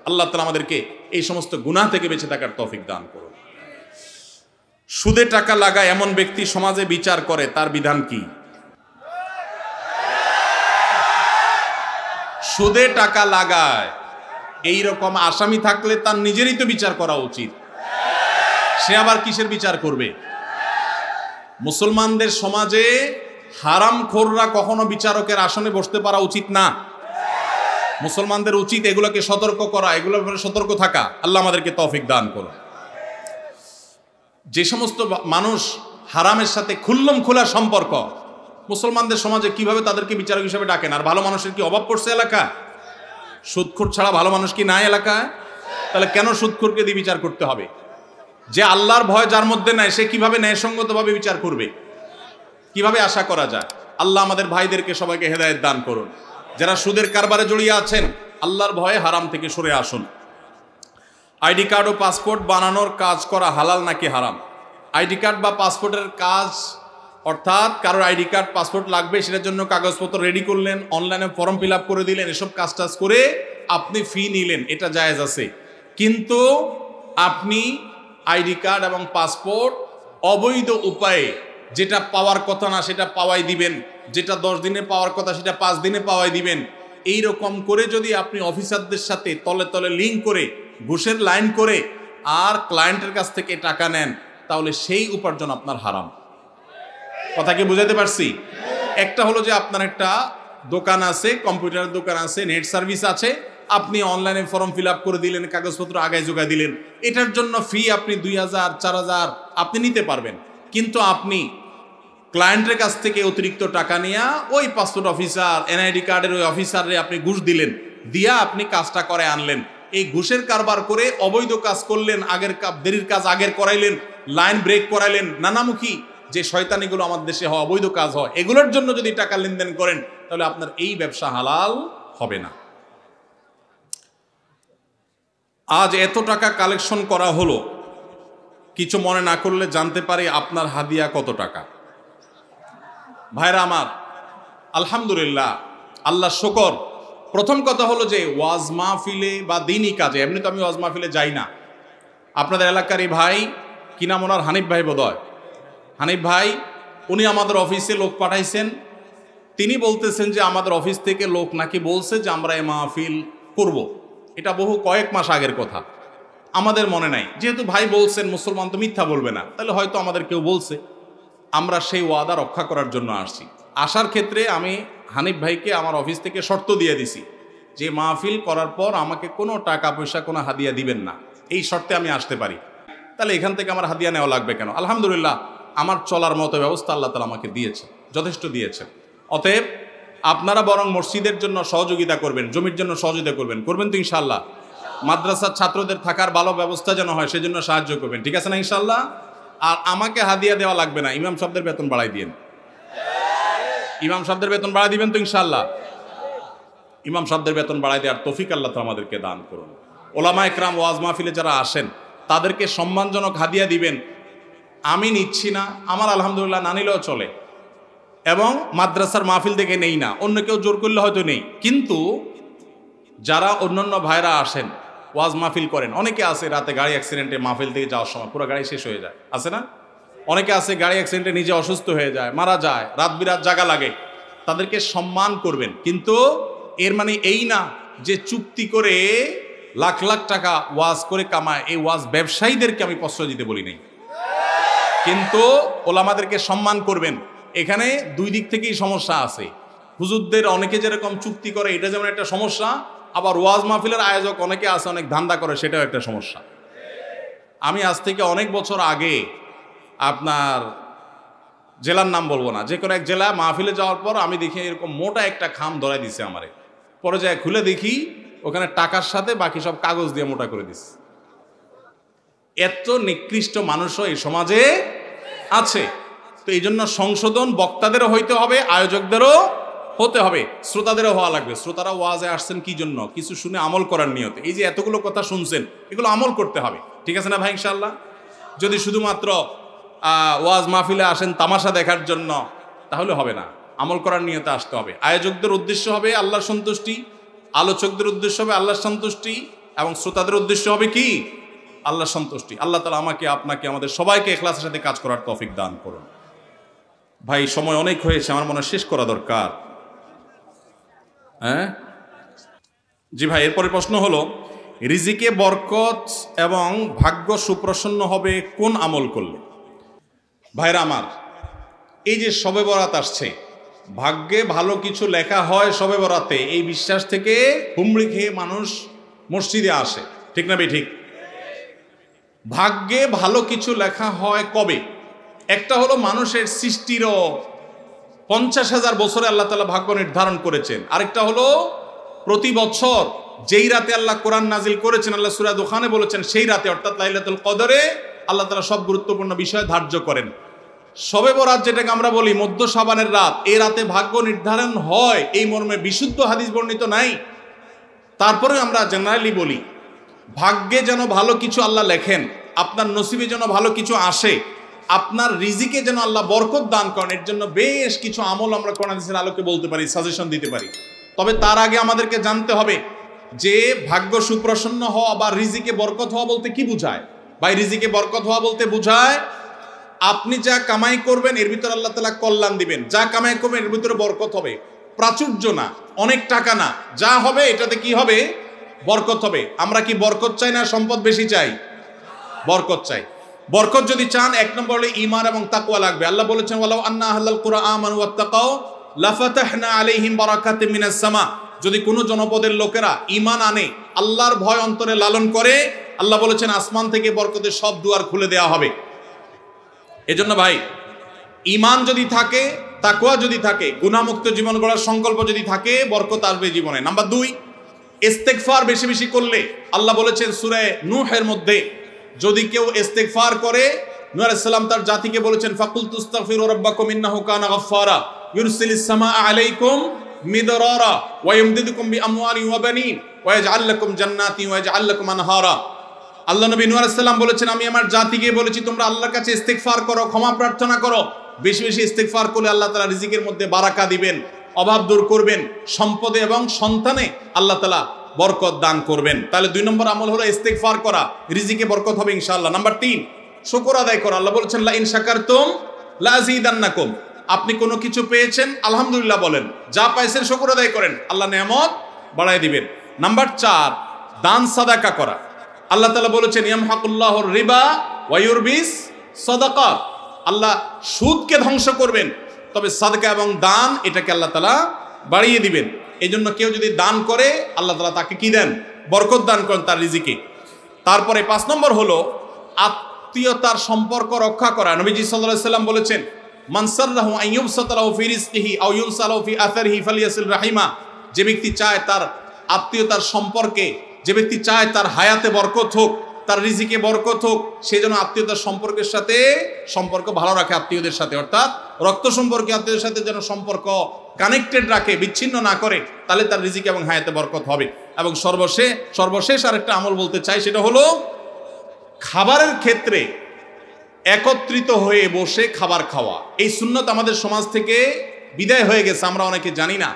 আল্লাহ তাআলা আমাদেরকে এই সমস্ত গুনাহ থেকে বেঁচে থাকার তৌফিক দান করুন। সুদে টাকা লাগায় এমন ব্যক্তি সমাজে বিচার করে, তার বিধান কি? সুদে টাকা লাগায় এই রকম আসামি থাকলে তার নিজেরই তো বিচার করা উচিত। সে আবার কিসের বিচার করবে? মুসলমানদের সমাজে হারামখোররা কখনো বিচারকের আসনে বসতে পারা উচিত না। মুসলমানদের উচিত এগুলোকে সতর্ক করা, এগুলোর ব্যাপারে সতর্ক থাকা। আল্লাহ আমাদেরকে তৌফিক দান করুন। যে সমস্ত মানুষ হারামের সাথে খুল্লম খোলা সম্পর্ক, মুসলমানদের সমাজে কিভাবে তাদেরকে বিচারক হিসেবে ডাকেন? আর ভালো মানুষের কি অভাব পড়ছে এলাকা? সুদখোর ছাড়া ভালো মানুষ কি নাই এলাকায়? তাহলে কেন সুদখোরকে দিয়ে বিচার করতে হবে? যে আল্লাহর ভয় যার মধ্যে নাই, সে কিভাবে ন্যায়সঙ্গতভাবে বিচার করবে? কিভাবে আশা করা যায়? আল্লাহ আমাদের ভাইদেরকে সবাইকে হেদায়েত দান করুন। যারা সুদের কারবারে জড়িয়ে আছেন, আল্লাহর ভয়ে হারাম থেকে সরে আসুন। আইডি কার্ড ও পাসপোর্ট বানানোর কাজ করা হালাল নাকি হারাম? আইডি কার্ড বা পাসপোর্টের কাজ, অর্থাৎ কারোর আইডি কার্ড পাসপোর্ট লাগবে, সেটার জন্য কাগজপত্র রেডি করলেন, অনলাইনে ফর্ম ফিল আপ করে দিলেন, এসব কাজ টাজ করে আপনি ফি নিলেন, এটা জায়েজ আছে। কিন্তু আপনি আইডি কার্ড এবং পাসপোর্ট অবৈধ উপায়ে যেটা পাওয়ার কথা না সেটা পাওয়াই দিবেন, যেটা 10 দিনে পাওয়ার কথা সেটা 5 দিনে পাওয়াই দিবেন, এই রকম করে যদি আপনি অফিসারদের সাথে তলে তলে লিঙ্ক করে ঘুষের লাইন করে আর ক্লায়েন্টের কাছ থেকে টাকা নেন, তাহলে সেই উপার্জন আপনার হারাম। কথা কি বুঝাতে পারছি? একটা হলো যে আপনার একটা দোকান আছে, কম্পিউটারের দোকান আছে, নেট সার্ভিস আছে, আপনি অনলাইনে ফর্ম ফিল আপ করে দিলেন, কাগজপত্র আগায় জোগায় দিলেন, এটার জন্য ফি আপনি 2000 4000 আপনি নিতে পারবেন। কিন্তু আপনি ক্লায়েন্টের কাছ থেকে অতিরিক্ত টাকা নিয়ে ওই পাসপোর্ট অফিসার, এনআইডি কার্ডের ওই অফিসারে আপনি ঘুষ দিলেন, দিয়া আপনি কাজটা করে আনলেন। এই ঘুষের কারবার করে অবৈধ কাজ করলেন, দেরির কাজ আগের করাইলেন, লাইন ব্রেক করাইলেন, নানামুখী যে শয়তানিগুলো আমাদের দেশে হয়, অবৈধ কাজ হয়, এগুলোর জন্য যদি টাকা লেনদেন করেন, তাহলে আপনার এই ব্যবসা হালাল হবে না। আজ এত টাকা কালেকশন করা হলো, কিছু মনে না করলে জানতে পারি আপনার হাদিয়া কত টাকা? ভাইরা আমার, আলহামদুলিল্লাহ, আল্লাহ শুকর। প্রথম কথা হলো যে ওয়াজ মাহফিলে বা দিনই কাজে, এমনি তো আমি ওয়াজ মাহফিলে যাই না। আপনাদের এলাকারই ভাই, কি নাম ওনার? হানিফ ভাই বোধহয়। হানিফ ভাই, উনি আমাদের অফিসে লোক পাঠাইছেন। তিনি বলতেছেন যে আমাদের অফিস থেকে লোক নাকি বলছে যে আমরা এই মাহফিল করব। এটা বহু কয়েক মাস আগের কথা, আমাদের মনে নাই। যেহেতু ভাই বলছেন, মুসলমান তো মিথ্যা বলবে না, তাহলে হয়তো আমাদের কেউ বলছে। আমরা সেই ওয়াদা রক্ষা করার জন্য আসছি। আসার ক্ষেত্রে আমি হানিফ ভাইকে আমার অফিস থেকে শর্ত দিয়ে দিছি যে মাহফিল করার পর আমাকে কোনো টাকা পয়সা, কোনো হাদিয়া দিবেন না, এই শর্তে আমি আসতে পারি। তাহলে এখান থেকে আমার হাদিয়া নেওয়া লাগবে কেন? আলহামদুলিল্লাহ, আমার চলার মতো ব্যবস্থা আল্লাহ তাআলা আমাকে দিয়েছে, যথেষ্ট দিয়েছে। অতএব আপনারা বরং মসজিদের জন্য সহযোগিতা করবেন, জমির জন্য সহযোগিতা করবেন, করবেন তো ইনশাআল্লাহ? মাদ্রাসার ছাত্রদের থাকার ভালো ব্যবস্থা যেন হয়, সেজন্য সাহায্য করবেন, ঠিক আছে না ইনশাআল্লাহ? আর আমাকে হাদিয়া দেওয়া লাগবে না, ইমাম সাহেবদের বেতন বাড়াই দিয়েন। ইমাম সাহেবদের বেতন বাড়াই দিবেন তো ইনশাআল্লাহ? ইমাম সাহেবদের বেতন বাড়াই দেওয়ার তৌফিক আল্লাহ তাআলা আমাদেরকে দান করুন। ওলামা একরাম ওয়াজ মাহফিলে যারা আসেন, তাদেরকে সম্মানজনক হাদিয়া দিবেন। আমি নিচ্ছি না, আমার আলহামদুলিল্লাহ না নিলেও চলে, এবং মাদ্রাসার মাহফিল থেকে নেই না, অন্য কেউ জোর করলে হয়তো নেই। কিন্তু যারা অন্যান্য ভাইরা আসেন, ওয়াজ মাহফিল করেন, অনেকে আছে রাতে গাড়ি অ্যাক্সিডেন্টে মাহফিল থেকে যাওয়ার সময় পুরো গাড়ি শেষ হয়ে যায়, আছে না? অনেকে আছে গাড়ি অ্যাক্সিডেন্টে নিজে অসুস্থ হয়ে যায়, মারা যায়, রাত বিরাত জাগা লাগে, তাদেরকে সম্মান করবেন। কিন্তু এর মানে এই না যে চুক্তি করে লাখ লাখ টাকা ওয়াজ করে কামায়, এই ওয়াজ ব্যবসায়ীদেরকে আমি প্রশ্রয় দিতে বলি নাই। কিন্তু ওলামাদেরকে সম্মান করবেন। এখানে দুই দিক থেকেই সমস্যা আছে। হুজুরদের অনেকে যেরকম চুক্তি করে, এটা যেমন একটা সমস্যা, আবার ওয়াজ মাহফিলের আয়োজক অনেকে আছে অনেক ধান্দা করে, সেটাও একটা সমস্যা। আমি আজ থেকে অনেক বছর আগে, আপনার জেলার নাম বলবো না, যে কোনো এক জেলা মাহফিলে যাওয়ার পর আমি দেখি এরকম মোটা একটা খাম ধরাই দিছে আমারে। পরে যায় খুলে দেখি ওখানে টাকার সাথে বাকি সব কাগজ দিয়ে মোটা করে দিছে। এত নিকৃষ্ট মানুষও এই সমাজে আছে। তো এই জন্য সংশোধন বক্তাদেরও হইতে হবে, আয়োজকদেরও হতে হবে, শ্রোতাদেরও হওয়া লাগবে। শ্রোতারা ওয়াজে আসছেন কি জন্য? কিছু শুনে আমল করার নিয়তে। এই যে এতগুলো কথা শুনছেন, এগুলো আমল করতে হবে, ঠিক আছে না ভাই? ইনশাআল্লাহ। যদি শুধুমাত্র ওয়াজ মাহফিলে আসেন তামাশা দেখার জন্য, তাহলে হবে না, আমল করার নিয়তে আসতে হবে। আয়োজকদের উদ্দেশ্য হবে আল্লাহর সন্তুষ্টি, আলোচকদের উদ্দেশ্য হবে আল্লাহর সন্তুষ্টি, এবং শ্রোতাদের উদ্দেশ্য হবে কি? আল্লাহ সন্তুষ্টি। আল্লাহ তাআলা আমাকে, আপনাকে, আমাদের সবাইকে ইখলাসের সাথে কাজ করার তৌফিক দান করুন। ভাই সময় অনেক হয়েছে, আমার মনে হয় শেষ করা দরকার। হ্যাঁ জি ভাই, এরপরে প্রশ্ন হলো, রিজিকে বরকত এবং ভাগ্য সুপ্রসন্ন হবে কোন আমল করলে? ভাইরা আমার, এই যে শবে বরাত আসছে, ভাগ্যে ভালো কিছু লেখা হয় শবে বরাতে, এই বিশ্বাস থেকে হুমড়ি খেয়ে মানুষ মসজিদে আসে, ঠিক না ঠিক? ভাগ্যে ভালো কিছু লেখা হয় কবে? একটা হলো মানুষের সৃষ্টিরও 50,000 বছরে আল্লাহ তাআলা ভাগ্য নির্ধারণ করেছেন। আরেকটা হলো প্রতি বছর যেই রাতে আল্লাহ কোরআন নাজিল করেছেন, আল্লাহ সূরা দুখানে বলেছেন, সেই রাতে অর্থাৎ লাইলাতুল কদরে আল্লাহ তাআলা সব গুরুত্বপূর্ণ বিষয় ধার্য করেন। শবে বরাত যেটাকে আমরা বলি মধ্য শাবানের রাত, এই রাতে ভাগ্য নির্ধারণ হয়, এই মর্মে বিশুদ্ধ হাদিস বর্ণিত নাই। তারপরে আমরা জেনারেলি বলি, ভাগ্যে যেন ভালো কিছু আল্লাহ লেখেন, আপনার নসিবে যেন ভালো কিছু আসে, আপনার রিজিকে যেন আল্লাহ বরকত দান করেন, এর জন্য বেশ কিছু আমল আমরা কোরআন হাদিসের আলোকে বলতে পারি, সাজেশন দিতে পারি। তবে তার আগে আমাদেরকে জানতে হবে যে ভাগ্য সুপ্রসন্ন হওয়া বা রিজিকে বরকত হওয়া বলতে কি বোঝায়। ভাই, রিজিকে বরকত হওয়া বলতে বোঝায় আপনি যা কামাই করবেন এর ভিতরে আল্লাহ তাআলা কল্যাণ দিবেন, যা কামাই করবেন এর ভিতরে বরকত হবে। প্রাচুর্য না, অনেক টাকা না, যা হবে এটাতে কি হবে? বরকত হবে। আমরা কি বরকত চাই না সম্পদ বেশি চাই? বরকত চাই। বরকত যদি চান, এক নম্বর হলো ঈমান এবং তাকওয়া লাগবে। আল্লাহ বলেছেন, ওয়ালাউ আন্না আহলাল কুরআ আমানু ওয়াত্তাকাউ লাফাতাহনা আলাইহিম বারাকাতিম মিনাস সামা। যদি কোনো জনপদের লোকেরা ঈমান আনে, আল্লাহর ভয় অন্তরে লালন করে, আল্লাহ বলেছেন আসমান থেকে বরকতের সব দুয়ার খুলে দেওয়া হবে। এজন্য ভাই, ঈমান যদি থাকে, তাকওয়া যদি থাকে, গুনাহমুক্ত জীবন গড়ার সংকল্প যদি থাকে, বরকত আসবে জীবনে। নাম্বার 2, ইস্তেগফার বেশি বেশি করলে, আল্লাহ বলেছেন সূরা নূহের মধ্যে, যদি কেউ ইস্তেগফার করে, নূহ আলাইহিস সালাম তার জাতিকে বলেছেন, ফাকুলতু আস্তাগফিরু রাব্বাকুম ইন্নাহু কানা গাফফারা ইউরসিলিস সামাআ আলাইকুম মিদরারা ওয়া ইমদিদুকুম বিআমওয়ালিন ওয়া বানিন ওয়া ইয়াজআল লাকুম জান্নাতিন ওয়া ইয়াজআল লাকুম আনহারা। আল্লাহ নবী নূহ আলাইহিস সালাম বলেছেন, আমি আমার জাতিকে বলেছি তোমরা আল্লাহর কাছে ইস্তেগফার করো, ক্ষমা প্রার্থনা করো। বেশি বেশি ইস্তেগফার করলে আল্লাহ তাআলা রিজিকের মধ্যে বারাকা দিবেন, অভাব দূর করবেন, সম্পদে এবং সন্তানে আল্লাহ তাআলা বরকত দান করবেন। তাহলে 2 নম্বর আমল হলো ইস্তেগফার করা, রিজিকে বরকত হবে ইনশাআল্লাহ। নাম্বার 3, শুকর আদায় করা। আল্লাহ বলেছেন, লা ইন শাকারতুম লা আযীদান্নাকুম। আপনি কোনো কিছু পেয়েছেন, আলহামদুলিল্লাহ বলেন, যা পাইছেন শুকর আদায় করেন, আল্লাহ নেয়ামত বাড়ায় দিবেন। নাম্বার 4, দান সাদাকা করা। আল্লাহ তাআলা বলেছেন, ইয়ামহাকুল্লাহুর রিবা ওয়া ইউরবিস সাদাকাত। আল্লাহ সুদকে ধ্বংস করবেন, তবে সাদকা এবং দান এটাকে আল্লাহ তাআলা বাড়িয়ে দিবেন। এই জন্য কেউ যদি দান করে, আল্লাহ তাআলা তাকে কি দেন? বরকত দান করেন তার রিজিকে। তারপরে 5 নম্বর হলো আত্মীয়তার সম্পর্ক রক্ষা করা। নবীজি সাল্লাল্লাহু আলাইহি সাল্লাম বলেছেন, মান সাররাহু আন ইউবসাতা লাহু ফি রিজকিহি আও ইউনসালাহু ফি আথারিহি ফালিয়াসিল রাহিমা। যে ব্যক্তি চায় তার আত্মীয়তার সম্পর্কে, যে ব্যক্তি চায় তার হায়াতে বরকত হোক, তার রিজিকে বরকত হোক, সে যেন আত্মীয়তার সম্পর্কের সাথে সম্পর্ক ভালো রাখে, আত্মীয়দের সাথে, অর্থাৎ রক্ত সম্পর্কে আত্মীয়দের সাথে যেন সম্পর্ক কানেক্টেড রাখে, বিচ্ছিন্ন না করে, তাহলে তার রিজিক এবং হায়াতে বরকত হবে। এবং সর্বশেষ আরেকটা আমল বলতে চাই, সেটা হলো খাবারের ক্ষেত্রে একত্রিত হয়ে বসে খাবার খাওয়া। এই সুন্নত আমাদের সমাজ থেকে বিদায় হয়ে গেছে, আমরা অনেকে জানি না।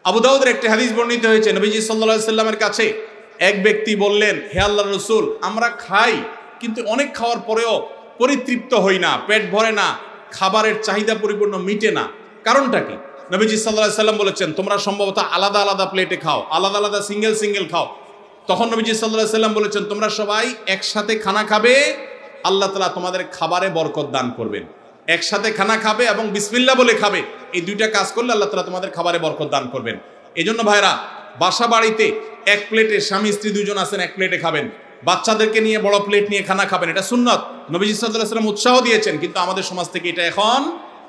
আবু দাউদের একটি হাদিস বর্ণিত হয়েছে, নবীজি সাল্লাল্লাহু আলাইহি সাল্লামের কাছে এক ব্যক্তি বললেন, হে আল্লাহর রাসূল, আমরা খাই কিন্তু অনেক খাওয়ার পরেও পরিতৃপ্ত হই না, পেট ভরে না, খাবারের চাহিদা পরিপূর্ণ মিটে না, কারণটা কি? নবীজি সাল্লাল্লাহু আলাইহি সাল্লাম বলেছেন, তোমরা সম্ভবত আলাদা আলাদা প্লেটে খাও, আলাদা আলাদা সিঙ্গেল খাও। তখন নবীজি সাল্লাল্লাহু আলাইহি সাল্লাম বলেছেন, তোমরা সবাই একসাথে খানা খাবে, আল্লাহ তাআলা তোমাদের খাবারে বরকত দান করবেন। একসাথে খানা খাবে এবং বিসমিল্লাহ বলে খাবে, এই 2টা কাজ করলে আল্লাহ তাআলা তোমাদের খাবারে বরকত দান করবেন। এই জন্য ভাইরা, বাসা বাড়িতে এক প্লেটে, স্বামী স্ত্রী 2 জন আছেন, এক প্লেটে খাবেন, বাচ্চাদেরকে নিয়ে বড় প্লেট নিয়ে খানা খাবেন, এটা সুন্নত। নবীজি সাল্লাল্লাহু আলাইহি সাল্লাম উৎসাহ দিয়েছেন, কিন্তু আমাদের সমাজ থেকে এটা এখন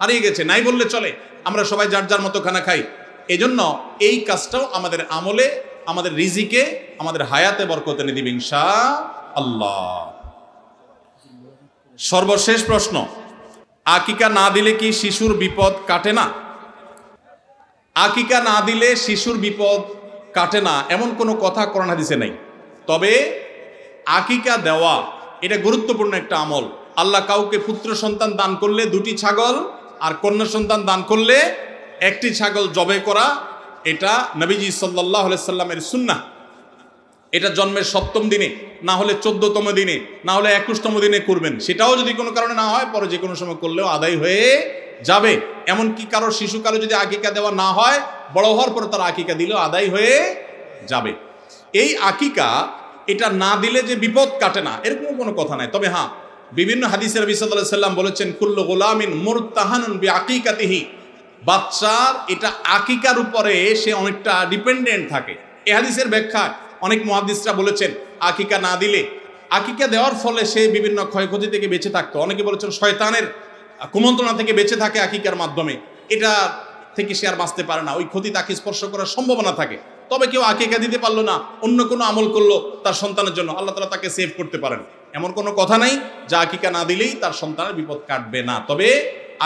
হারিয়ে গেছে, নাই বললে চলে। আমরা সবাই যার যার মতো খানা খাই। এজন্য এই কাজটাও আমাদের আমলে, আমাদের রিজিকে, আমাদের হায়াতে বরকত এনে দিবে ইনশাআল্লাহ। সর্বশেষ প্রশ্ন, আকিকা না দিলে কি শিশুর বিপদ কাটে না? আকিকা না দিলে শিশুর বিপদ কাটে না এমন কোনো কথা কোরআন হাদিসে নেই। তবে আকিকা দেওয়া এটা গুরুত্বপূর্ণ একটা আমল। আল্লাহ কাউকে পুত্র সন্তান দান করলে 2টি ছাগল, আর কন্যা সন্তান দান করলে 1টি ছাগল জবে করা, এটা নবীজি সাল্লাল্লাহু আলাইহি সাল্লামের সুন্নাহ। এটা জন্মের 7ম দিনে, না হলে 14তম দিনে, না হলে 21তম দিনে করবেন। সেটাও যদি কোনো কারণে না হয়, পরে যে কোনো সময় করলেও আদায় হয়ে যাবে। এমনকি কারোর শিশুকালে যদি আকিকা দেওয়া না হয়, বড় হওয়ার পরে তার আকিকা দিলেও আদায় হয়ে যাবে। এই আকিকা এটা না দিলে যে বিপদ কাটে না, এরকম কোনো কথা নাই। তবে হ্যাঁ, বিভিন্ন হাদিসে নবী সাল্লাল্লাহু আলাইহি ওয়াসাল্লাম বলেছেন, কুল্লু গুলামিন মুরতাহানুন বিআকিকাতিহি, বাচ্চার এটা আকিকার উপরে সে অনেকটা ডিপেন্ডেন্ট থাকে। এই হাদিসের ব্যাখ্যা অনেক মুহাদ্দিসরা বলেছেন, আকিকা না দিলে, আকিকা দেওয়ার ফলে সে বিভিন্ন ক্ষয়ক্ষতি থেকে বেঁচে থাকতো। অনেকে বলেছেন শয়তানের কুমন্ত্রণা থেকে বেঁচে থাকে আকিকার মাধ্যমে, এটা থেকে সে আর বাঁচতে পারে না, ওই ক্ষতি তাকে স্পর্শ করার সম্ভাবনা থাকে। তবে কেউ আকিকা দিতে পারলো না, অন্য কোনো আমল করলো তার সন্তানের জন্য, আল্লাহ তাআলা তাকে সেভ করতে পারেন। এমন কোনো কথা নাই যে আকিকা না দিলেই তার সন্তানের বিপদ কাটবে না। তবে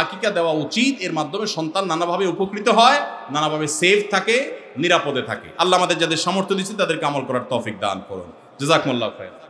আকিকা দেওয়া উচিত, এর মাধ্যমে সন্তান নানাভাবে উপকৃত হয়, নানাভাবে সেফ থাকে, নিরাপদে থাকে। আল্লাহ আমাদের যাদের সামর্থ্য দিচ্ছে তাদেরকে আমল করার তৌফিক দান করুন। জাযাকুমুল্লাহু খায়রান।